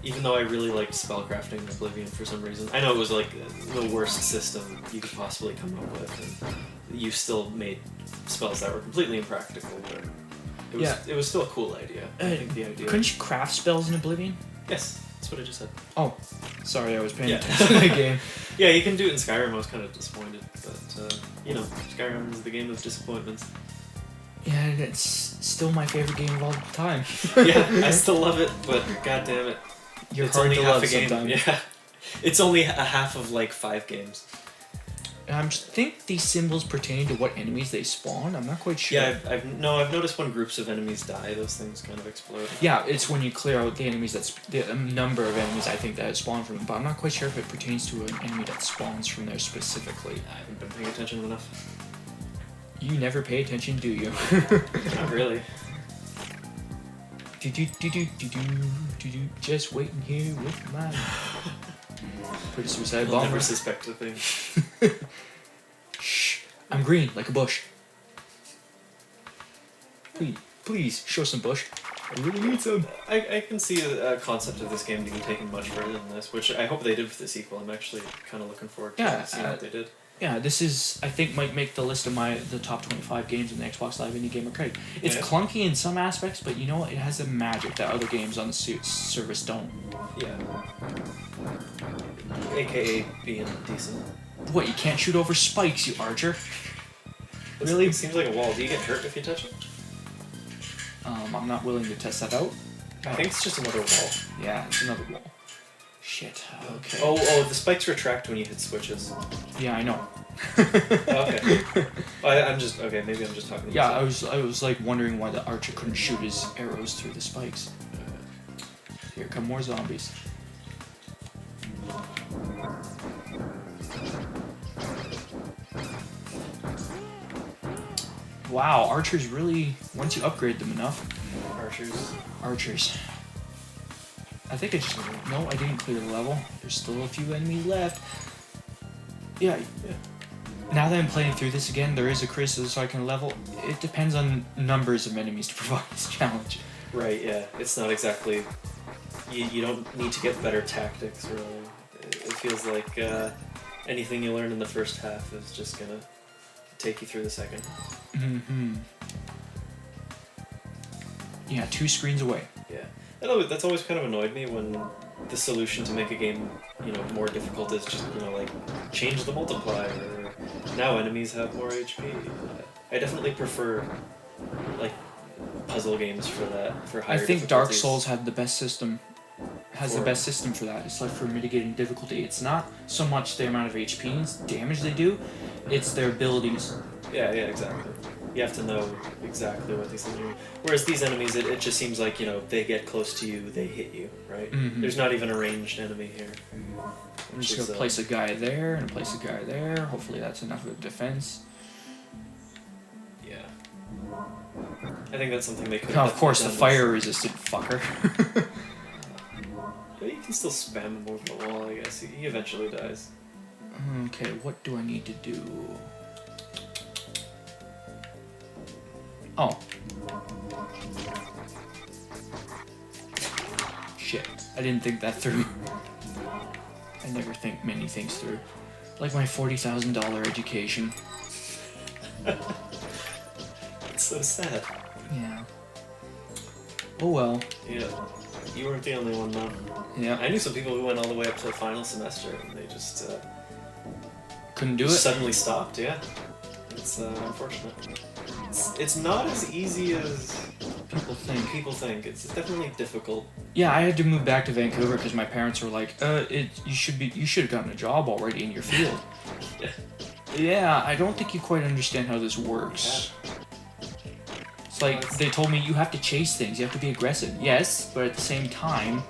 Even though I really liked spellcrafting in Oblivion for some reason. I know it was like the worst system you could possibly come up with, and you still made spells that were completely impractical, but it was still a cool idea. I think the idea. Couldn't you craft spells in Oblivion? Yes, that's what I just said. Oh, sorry, I was paying Yeah. attention to the game. Yeah, you can do it in Skyrim. I was kind of disappointed, but you know, Skyrim is the game of disappointments. Yeah, it's still my favorite game of all time. Yeah, I still love it, but god damn it. You're It's hard only to half love a game. sometimes. Yeah, it's only a half of like 5 games. I think these symbols pertain to what enemies they spawn. I'm not quite sure. Yeah, I've noticed when groups of enemies die, those things kind of explode. Yeah, it's when you clear out the enemies that's the number of enemies I think that spawn from them, but I'm not quite sure if it pertains to an enemy that spawns from there specifically. I haven't been paying attention enough. You never pay attention, do you? Not really. Just waiting here with my pretty suicide I'll bomber. never suspect a thing. Shh, I'm green like a bush. Please show some bush. I really need some. I can see the concept of this game being taken much further than this, which I hope they did with the sequel. I'm actually kind of looking forward to seeing what they did. Yeah, this is, I think, might make the list of the top 25 games in the Xbox Live Indie Gamer crate. It's clunky in some aspects, but you know what? It has a magic that other games on the service don't. Yeah. AKA being decent. What, you can't shoot over spikes, you archer? Really? It seems like a wall. Do you get hurt if you touch it? I'm not willing to test that out. I think it's just another wall. Yeah, it's another wall. Shit, okay. Oh, the spikes retract when you hit switches. Yeah, I know. Okay. Maybe I'm just talking about Yeah, I was like wondering why the archer couldn't shoot his arrows through the spikes. Here come more zombies. Wow, archers really, once you upgrade them enough. Archers. I think no, I didn't clear the level. There's still a few enemies left. Yeah. Now that I'm playing through this again, there is a criticism so I can level. It depends on numbers of enemies to provide this challenge. Right, yeah. It's not exactly... You don't need to get better tactics, really. It feels like anything you learn in the first half is just gonna take you through the second. Yeah, 2 screens away. Yeah. That's always kind of annoyed me when the solution to make a game, more difficult is just, like, change the multiplier or now enemies have more HP. I definitely prefer like puzzle games for that, for higher I think Dark difficulties. Souls had the best system. Has the For- best system for that. It's like for mitigating difficulty. It's not so much the amount of HP and damage they do, it's their abilities. Yeah, exactly. You have to know exactly what these things are. Whereas these enemies, it just seems like, you know, they get close to you, they hit you, right? Mhm. There's not even a ranged enemy here. I'm just gonna place a guy there and place a guy there. Hopefully that's enough of a defense. Yeah. I think that's something they could Oh, have of course, the done fire resistant fucker. But you can still spam him over the wall, I guess. He eventually dies. Okay, what do I need to do? Oh. Shit. I didn't think that through. I never think many things through. Like my $40,000 education. It's so sad. Yeah. Oh well. Yeah. You weren't the only one, though. Yeah. I knew some people who went all the way up to the final semester, and they just Couldn't do it? suddenly stopped, yeah. It's unfortunate. It's not as easy as People think. people think. It's definitely difficult. Yeah, I had to move back to Vancouver because my parents were like, you should have gotten a job already in your field. Yeah. Yeah, I don't think you quite understand how this works. It's like, they told me you have to chase things, you have to be aggressive. Yes, but at the same time,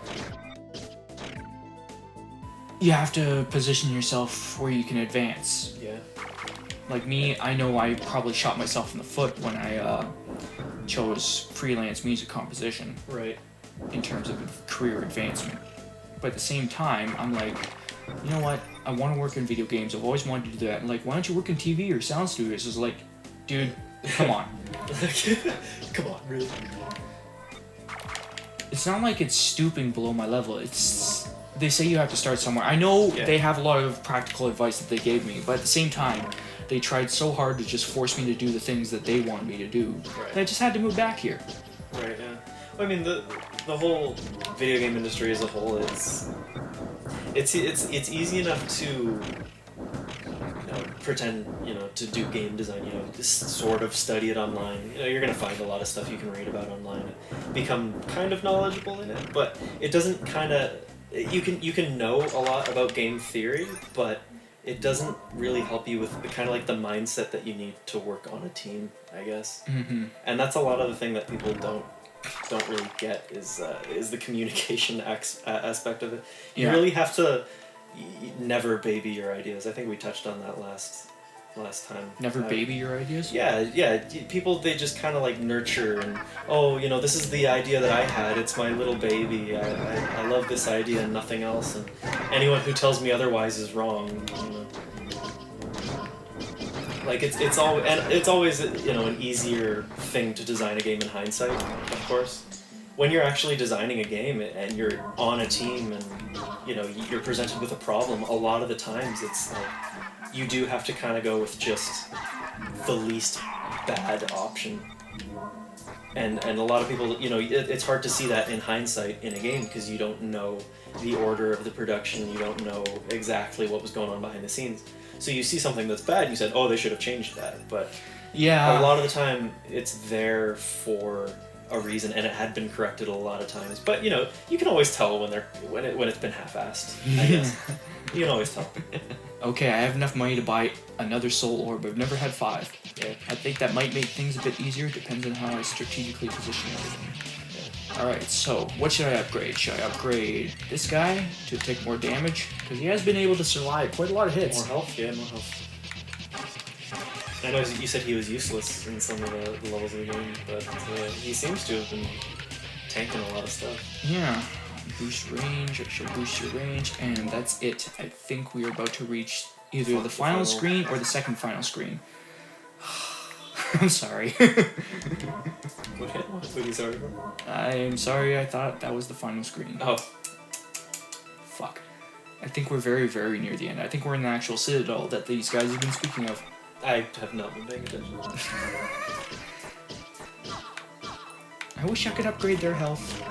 you have to position yourself where you can advance. Yeah. Like me, I know I probably shot myself in the foot when I chose freelance music composition Right. in terms of career advancement. But at the same time, I'm like, you know what? I want to work in video games. I've always wanted to do that. And like, why don't you work in TV or sound studios? It's like, dude, come on. Come on, really? It's not like it's stooping below my level. It's they say you have to start somewhere. I know Yeah. they have a lot of practical advice that they gave me, but at the same time, they tried so hard to just force me to do the things that they wanted me to do. Right. And I just had to move back here. Right, yeah. Well, I mean, the whole video game industry as a whole is it's easy enough to, you know, pretend, you know, to do game design, you know, just sort of study it online. You know, you're gonna find a lot of stuff you can read about online, become kind of knowledgeable in it, but it doesn't kind of you can know a lot about game theory, but it doesn't really help you with the kind of like the mindset that you need to work on a team, I guess. Mm-hmm. And that's a lot of the thing that people don't really get is the communication aspect of it. You Yeah. really have to never baby your ideas. I think we touched on that last time. Never baby your ideas? Yeah. People, they just kind of like nurture and, oh, you know, this is the idea that I had. It's my little baby. I love this idea and nothing else. And anyone who tells me otherwise is wrong. You know. Like it's always, you know, an easier thing to design a game in hindsight, of course. When you're actually designing a game and you're on a team and, you know, you're presented with a problem, a lot of the times it's like you do have to kind of go with just the least bad option. And a lot of people, you know, it's hard to see that in hindsight in a game because you don't know the order of the production, you don't know exactly what was going on behind the scenes. So you see something that's bad, you said, oh, they should have changed that. But Yeah. a lot of the time, it's there for a reason, and it had been corrected a lot of times. But you know, you can always tell when it's been half-assed. I guess you can always tell. Okay, I have enough money to buy another soul orb. I've never had 5. Yeah. I think that might make things a bit easier. Depends on how I strategically position everything. Alright, so what should I upgrade? Should I upgrade this guy to take more damage? Because he has been able to survive quite a lot of hits. More health, yeah, more health. I know you said he was useless in some of the levels of the game, but he seems to have been tanking a lot of stuff. Yeah. Boost range, I should boost your range, and that's it. I think we are about to reach either the final screen or the second final screen. I'm sorry. What are you sorry for? I'm sorry, I thought that was the final screen. Oh. Fuck. I think we're very, very near the end. I think we're in the actual citadel that these guys have been speaking of. I have not been paying attention. I wish I could upgrade their health.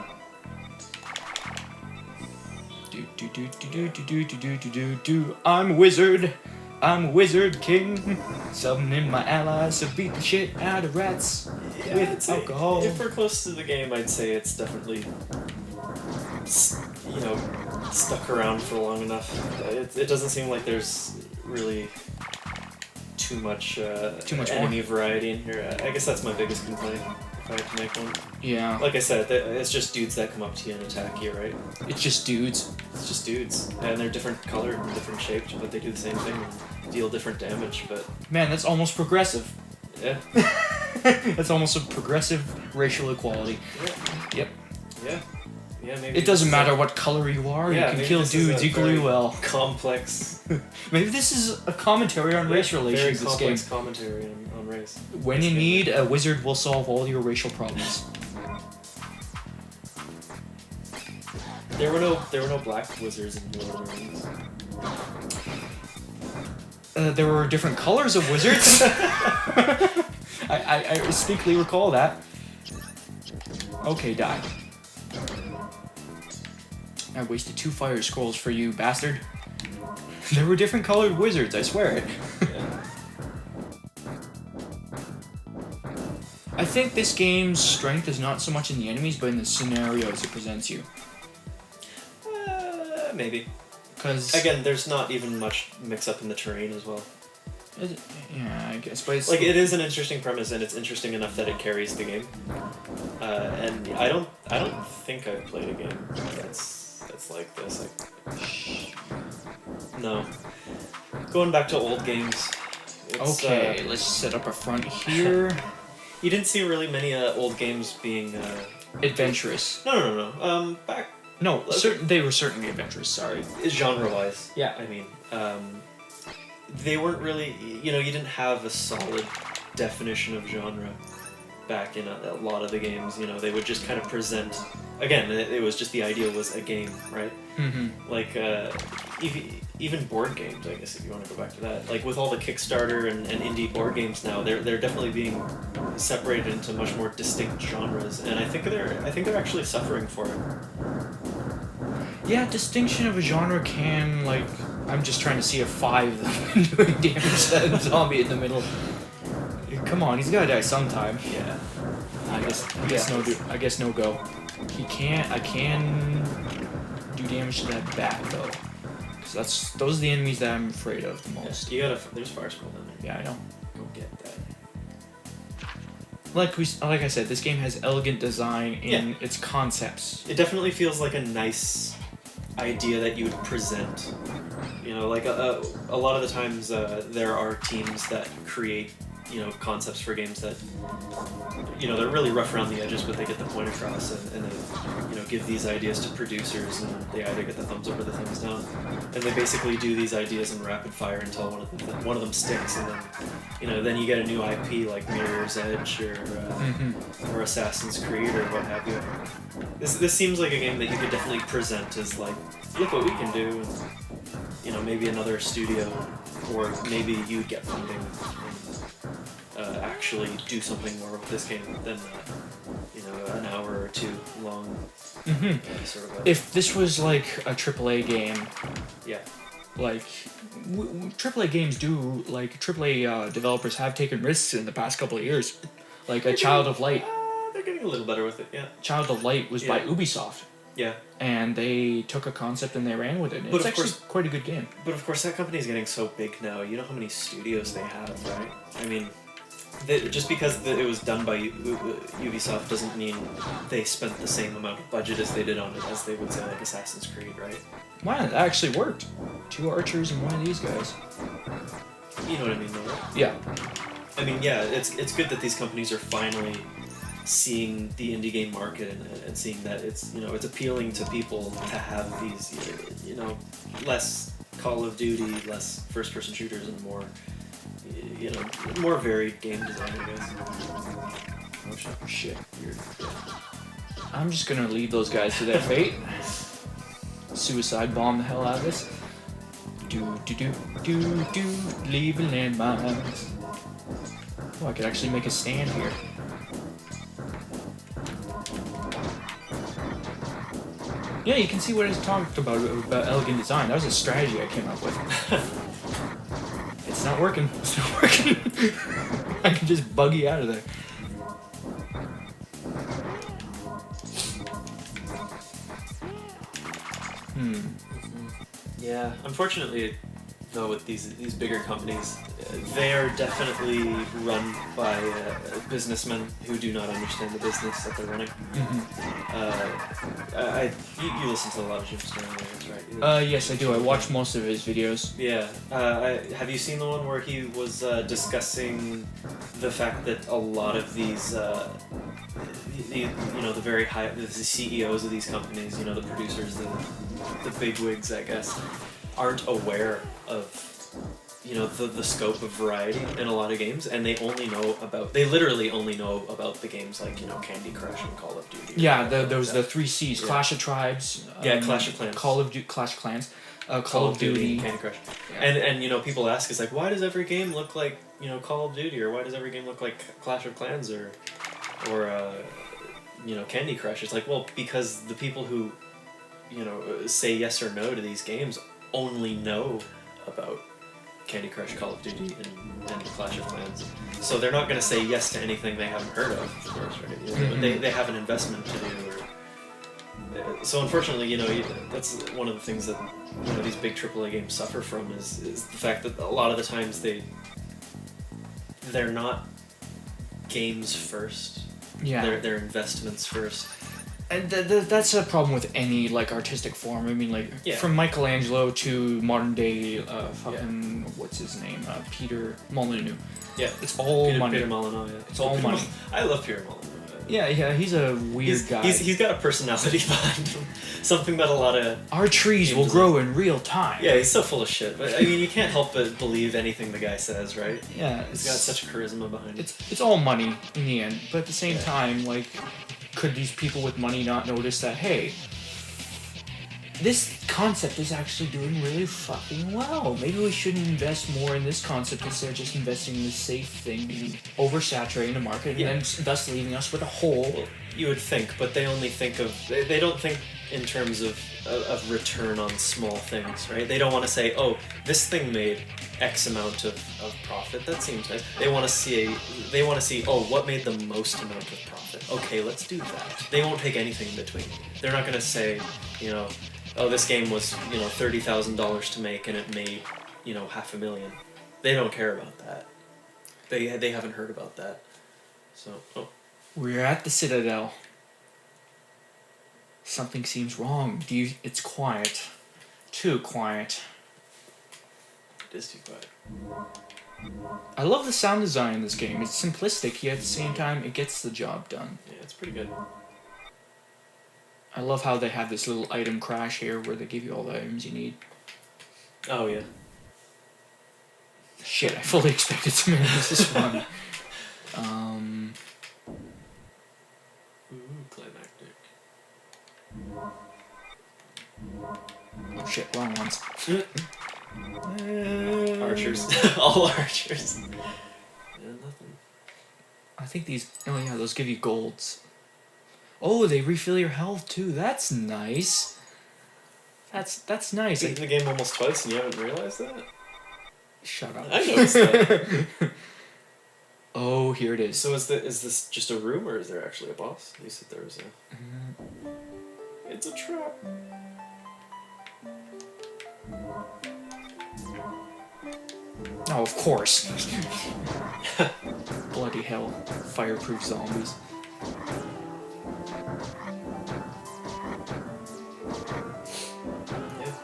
I'm a wizard. I'm a wizard king. Summoning my allies to beat the shit out of rats Yeah, with alcohol. If we're close to the game, I'd say it's definitely, you know, stuck around for long enough. It doesn't seem like there's really too much enemy variety in here. I guess that's my biggest complaint, if I had to make one. Yeah. Like I said, it's just dudes that come up to you and attack you, right? It's just dudes. It's just dudes. And they're different colored and different shaped, but they do the same thing and deal different damage, but... Man, that's almost progressive. Yeah. That's almost a progressive racial equality. Yeah. Yep. Yeah. Yeah, maybe It doesn't matter what color you are, Yeah, you can maybe kill this is dudes a equally very well. complex... Maybe this is a commentary on race relations, very this game. complex commentary on race. When you need, a wizard will solve all your racial problems. There were no black wizards in Lord of the Rings. There were different colors of wizards. I distinctly recall that. Okay, die. I wasted 2 fire scrolls for you, bastard. There were different colored wizards, I swear it. Yeah. I think this game's strength is not so much in the enemies, but in the scenarios it presents you. Maybe. Because Again, there's not even much mix-up in the terrain as well. yeah, I guess, but it's Like, it is an interesting premise, and it's interesting enough that it carries the game. And I don't think I've played a game that's like this. No. Going back to old games. It's, okay, let's set up a front here. You didn't see really many old games being Adventurous. No. Back No, they were certainly adventurous, sorry. genre-wise. Yeah. I mean, they weren't really. You didn't have a solid definition of genre back in a lot of the games. They would just kind of present. Again, it was just the idea was a game, right? Mm-hmm. Like even board games, I guess, if you want to go back to that. Like with all the Kickstarter and indie board games now, they're definitely being separated into much more distinct genres, and I think they're actually suffering for it. Yeah, distinction of a genre can, like, I'm just trying to see a 5 doing damage to that zombie in the middle. Come on, he's gotta die sometime. Yeah. I guess no go. I can do damage to that bat though. Cause those are the enemies that I'm afraid of the most. There's fire scroll in there. Yeah, I know. Go get that. Like I said, this game has elegant design in its concepts. It definitely feels like a nice idea that you would present. Like a lot of the times there are teams that create concepts for games that they're really rough around the edges, but they get the point across, and they give these ideas to producers, and they either get the thumbs up or the thumbs down, and they basically do these ideas in rapid fire until one of them sticks, and then you get a new IP like Mirror's Edge or Assassin's Creed or what have you. This seems like a game that you could definitely present as like, look what we can do, and maybe another studio, or maybe you get funding and actually do something more with this game than an hour or 2 long. Sort of If this was like a AAA game, yeah, like AAA games do, like AAA developers have taken risks in the past couple of years, like a Child of Light. They're getting a little better with it. Yeah, Child of Light was by Ubisoft. Yeah. And they took a concept and they ran with it. It's actually quite a good game. But of course, that company's getting so big now. You know how many studios they have, right? I mean, just because it was done by Ubisoft doesn't mean they spent the same amount of budget as they did on it as they would say like Assassin's Creed, right? Wow, that actually worked. 2 archers and 1 of these guys. You know what I mean, though, right? Yeah. I mean, yeah, it's good that these companies are finally seeing the indie game market and seeing that it's appealing to people to have these less Call of Duty, less first person shooters, and more more varied game design, I guess. Oh shit. Weird. I'm just gonna leave those guys to their fate. Suicide bomb the hell out of this. Leave a landmines. Oh, I could actually make a stand here. Yeah, you can see what I talked about elegant design. That was a strategy I came up with. It's not working. It's not working. I can just buggy out of there. Yeah, unfortunately, though, with these bigger companies, they are definitely run by businessmen who do not understand the business that they're running. You listen to a lot of Jim Sterling, right? Yes, I do. I watch most of his videos. Yeah. Have you seen the one where he was discussing the fact that a lot of these, the very high, the CEOs of these companies, the producers, the bigwigs, I guess, aren't aware of the scope of variety in a lot of games, and they literally only know about the games like Candy Crush and Call of Duty. Yeah, those the 3 C's: Clash of Tribes. Clash of Clans. Clash of Clans. Call of Duty, Candy Crush. Yeah. And people ask, is like, why does every game look like Call of Duty, or why does every game look like Clash of Clans or Candy Crush? It's like, well, because the people who say yes or no to these games only know about Candy Crush, Call of Duty, and Clash of Clans. So they're not going to say yes to anything they haven't heard of course, right? They have an investment to do. So unfortunately, that's one of the things that these big AAA games suffer from is the fact that a lot of the times they're not games first. Yeah. They're investments first. And that's a problem with any artistic form. I mean, from Michelangelo to modern day, what's his name, Peter Molyneux. Yeah, it's all money. Peter Molyneux. Yeah, it's all money. I love Peter Molyneux. Yeah, he's a weird guy. He's got a personality behind him. Something that a lot of our trees will grow in real time. Yeah, he's so full of shit. But I mean, you can't help but believe anything the guy says, right? Yeah, he's got such charisma behind him. It's all money in the end, but at the same time, could these people with money not notice that, hey, this concept is actually doing really fucking well. Maybe we shouldn't invest more in this concept instead of just investing in this safe thing and oversaturating the market and then thus leaving us with a hole. Well, you would think, but they only think of... They don't think in terms of return on small things, right? They don't want to say, oh, this thing made X amount of profit. That seems nice. They want to see, oh, what made the most amount of profit? Okay, let's do that. They won't take anything in between. They're not going to say, oh, this game was, $30,000 to make and it made, $500,000. They don't care about that. They haven't heard about that. So, We're at the Citadel. Something seems wrong. It's quiet. Too quiet. It is too quiet. I love the sound design in this game. It's simplistic, yet at the same time, it gets the job done. Yeah, it's pretty good. I love how they have this little item crash here where they give you all the items you need. Oh, yeah. Shit, I fully expected to miss this one. Ooh, climactic. Oh shit, wrong ones. Archers. All archers. Yeah, nothing. I think these... Oh yeah, those give you golds. Oh, they refill your health too. That's nice. That's nice. Beat the game almost twice and you haven't realized that? Shut up. I noticed that. Oh, here it is. So is this just a room or is there actually a boss? You said there was a... It's a trap. Oh, of course. Bloody hell. Fireproof zombies. Yeah.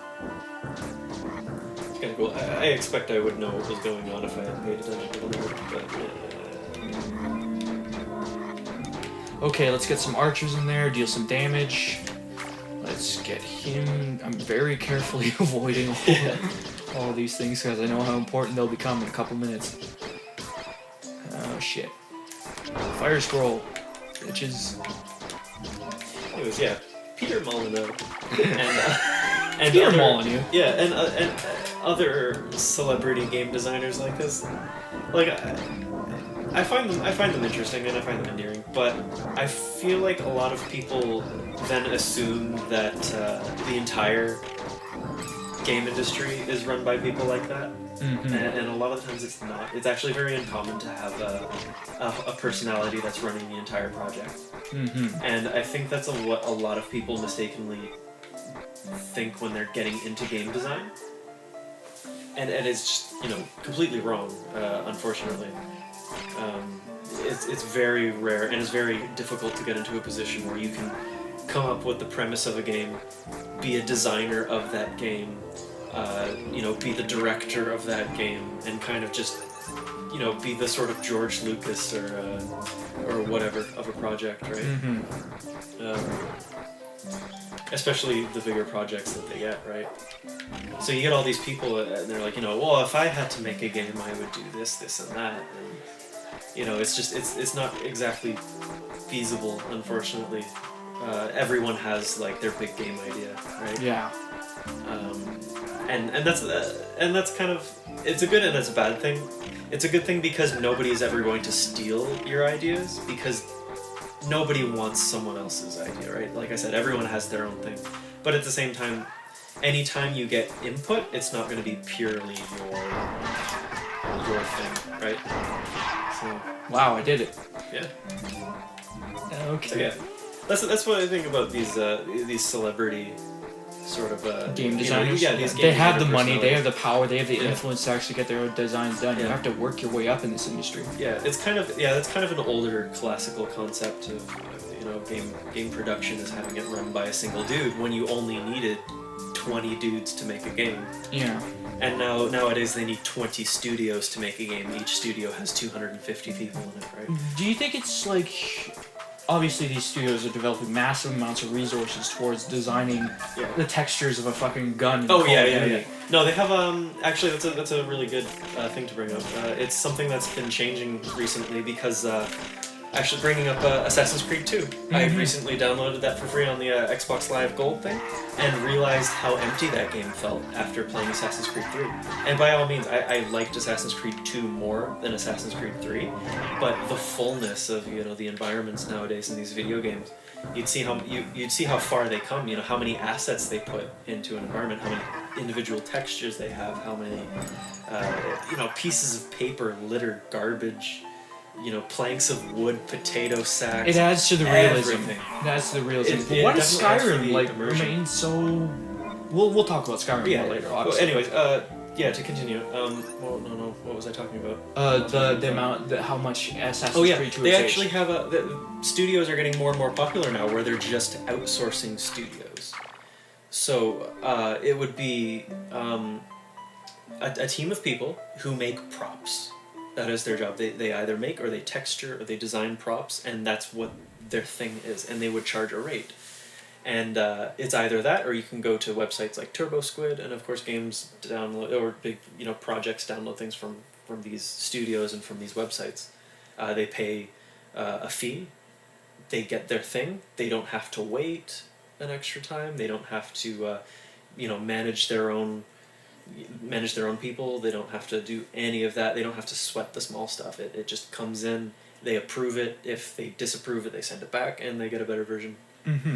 It's kind of cool. I expect I would know what was going on if I had paid attention to the work, but... Okay, let's get some archers in there, deal some damage. Let's get him... I'm very carefully avoiding all these things because I know how important they'll become in a couple minutes. Oh, shit. Fire scroll. Bitches. Anyways, yeah. Peter Molyneux. and Peter Molyneux. Yeah, and other celebrity game designers like this. Like, I find them interesting and I find them endearing, but I feel like a lot of people then assume that the entire game industry is run by people like that, Mm-hmm. and a lot of times it's not. It's actually very uncommon to have a personality that's running the entire project, Mm-hmm. and I think that's what a lot of people mistakenly think when they're getting into game design, and it's just, completely wrong, unfortunately. It's very rare, and it's very difficult to get into a position where you can come up with the premise of a game, be a designer of that game, be the director of that game, and kind of just, be the sort of George Lucas or whatever of a project, right? Mm-hmm. Especially the bigger projects that they get, right? So you get all these people, and they're like, well, if I had to make a game, I would do this, this, and that, and it's just it's not exactly feasible, unfortunately. Everyone has like their big game idea, right? Yeah. And that's kind of, it's a good and it's a bad thing. It's a good thing because nobody is ever going to steal your ideas, because nobody wants someone else's idea, right? Like I said, everyone has their own thing. But at the same time, anytime you get input, it's not going to be purely your thing, right? So, Wow, I did it. yeah. Okay. So, yeah. That's what I think about these celebrity sort of Game designers. these game they have the designer money, they have personalities. the power, they have the Yeah. influence to actually get their own designs done. You Yeah. have to work your way up in this industry. Yeah, it's kind of an older classical concept of game production is having it run by a single dude when you only needed 20 dudes to make a game. Yeah. And nowadays they need 20 studios to make a game. Each studio has 250 people in it, right? Do you think it's like, obviously these studios are developing massive amounts of resources towards designing Yeah. the textures of a fucking gun? in Oh Call yeah, of yeah, Duty? yeah. No, they have actually that's a really good thing to bring up. It's something that's been changing recently because actually bringing up Assassin's Creed 2. I Mhm. recently downloaded that for free on the Xbox Live Gold thing, and realized how empty that game felt after playing Assassin's Creed 3. And by all means, I liked Assassin's Creed 2 more than Assassin's Creed 3, but the fullness of the environments nowadays in these video games, you'd see how far they come. How many assets they put into an environment, how many individual textures they have, how many pieces of paper littered garbage. Planks of wood, potato sacks. It adds to the realism. Everything. It adds to the realism. It- But it what if definitely adds to Skyrim the immersion. remains so? We'll talk about Skyrim more later. Well, Obviously. anyways, to continue. Well, no. What was I talking about? The amount, how much Assassin's Oh yeah, Creed 2 they has actually aged. have the studios are getting more and more popular now, where they're just outsourcing studios. So it would be a team of people who make props. That is their job. They either make or they texture or they design props, and that's what their thing is. And they would charge a rate. And it's either that, or you can go to websites like TurboSquid, and of course games download, or big projects download things from these studios and from these websites. They pay a fee. They get their thing. They don't have to wait an extra time. They don't have to manage their own people. They don't have to do any of that. They don't have to sweat the small stuff. It just comes in, they approve it. If they disapprove it, they send it back, and they get a better version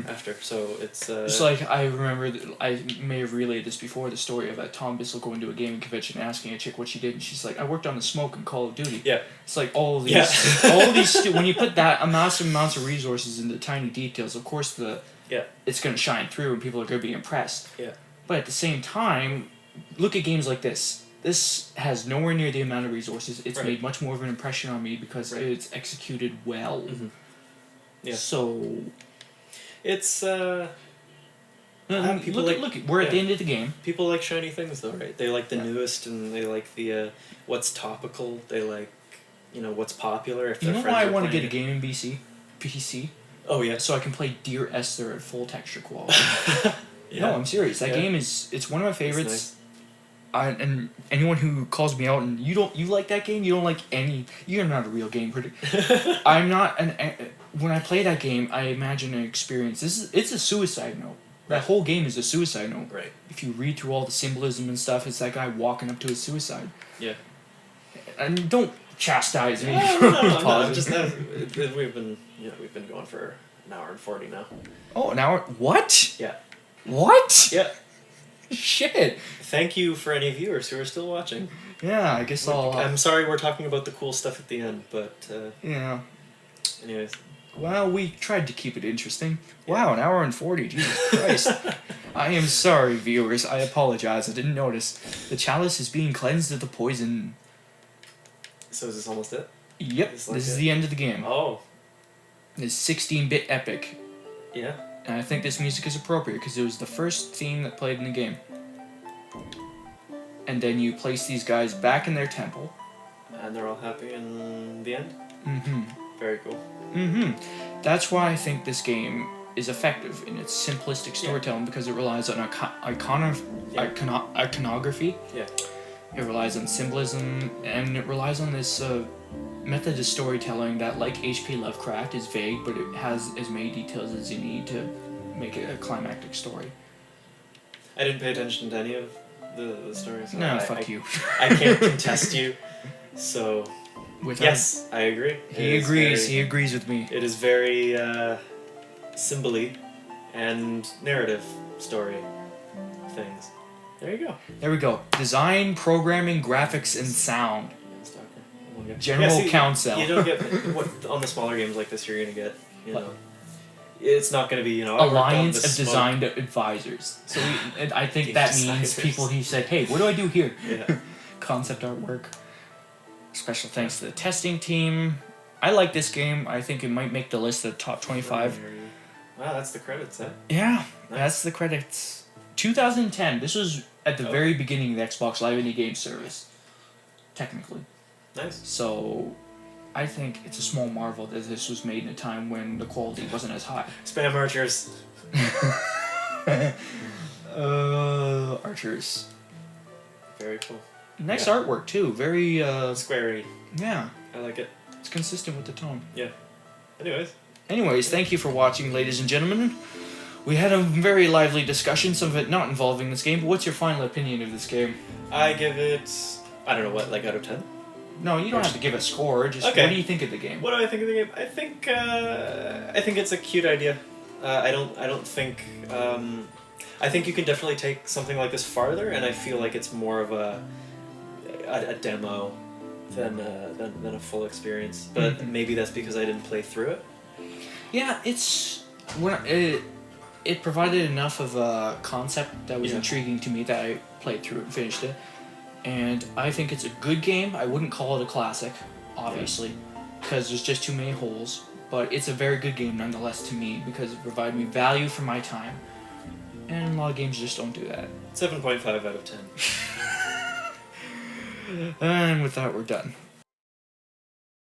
after. So it's It's like, I remember, I may have relayed this before, the story of Tom Bissell going to a gaming convention and asking a chick what she did, and she's like, I worked on the smoke in Call of Duty. Yeah. It's like all of these, when you put that massive amounts of resources into tiny details, of course it's going to shine through and people are going to be impressed. Yeah. But at the same time, look at games like this. This has nowhere near the amount of resources. It's Right. made much more of an impression on me because Right. it's executed well. Mhm. Yeah. So... It's people look, we're at the end of the game. people like shiny things though, right? They like the Yeah. newest, and they like the what's topical. They like what's popular. If You their know friends why I are want to playing get a it. gaming PC? Oh yeah. So I can play Dear Esther at full texture quality. Yeah. No, I'm serious. That Yeah. game it's one of my favorites. nice. And anyone who calls me out and you like that game, you don't like any. You're not a real game critic. I'm not when I play that game, I imagine an experience. It's a suicide note. That Right. whole game is a suicide note. Right. If you read through all the symbolism and stuff, it's that guy walking up to his suicide. Yeah. And don't chastise me. No, for I'm pausing. just we've been going for an hour and 40 now. Oh, an hour? What? Yeah. What? Yeah. Shit. Thank you for any viewers who are still watching. Yeah, I guess I'm sorry we're talking about the cool stuff at the end, but yeah. anyways. Well, we tried to keep it interesting. Wow, an hour and 40. Jesus Christ. I am sorry, viewers. I apologize. I didn't notice. The chalice is being cleansed of the poison. So is this almost it? Yep, It's like this is the end of the game. Oh. This 16-bit epic. Yeah. And I think this music is appropriate because it was the first theme that played in the game. And then you place these guys back in their temple. And they're all happy in the end? Mm-hmm. Very cool. Mm-hmm. That's why I think this game is effective in its simplistic storytelling because it relies on iconography. Yeah. It relies on symbolism, and it relies on this method of storytelling that, like H.P. Lovecraft, is vague, but it has as many details as you need to make it a climactic story. I didn't pay attention to any of the stories. So No, fuck you. I can't contest you, so... Yes, I agree. He agrees. He agrees with me. It is very symbol-y and narrative story things. There you go. There we go. Design, programming, graphics, and sound. General Yeah, see, counsel. You don't get what on the smaller games like this. You're gonna get, you know, it's not gonna be, you know, Alliance of Design Advisors. So I think that means people who said, "Hey, what do I do here?" Yeah. Concept artwork. Special thanks to the testing team. I like this game. I think it might make the list of the top 25. Wow, that's the credits, eh? Yeah, Nice. that's the credits. 2010. This was at the very beginning of the Xbox Live Indie Game service. Technically. Nice. So, I think it's a small marvel that this was made in a time when the quality wasn't as high. Spam archers. Archers. Very cool. Nice artwork too. Very Squarey. yeah. I like it. It's consistent with the tone. Yeah. Anyways, thank you for watching, ladies and gentlemen. We had a very lively discussion, some of it not involving this game, but what's your final opinion of this game? I give it, I don't know what, like out of 10? No, you don't have to give a score, just Okay. what do you think of the game? What do I think of the game? I think it's a cute idea. I don't think, I think you can definitely take something like this farther, and I feel like it's more of a demo than a full experience. But maybe that's because I didn't play through it. Yeah, it provided enough of a concept that was intriguing to me that I played through it and finished it. And I think it's a good game. I wouldn't call it a classic, obviously, because there's just too many holes. But it's a very good game nonetheless to me because it provided me value for my time. And a lot of games just don't do that. 7.5 out of 10. And with that, we're done.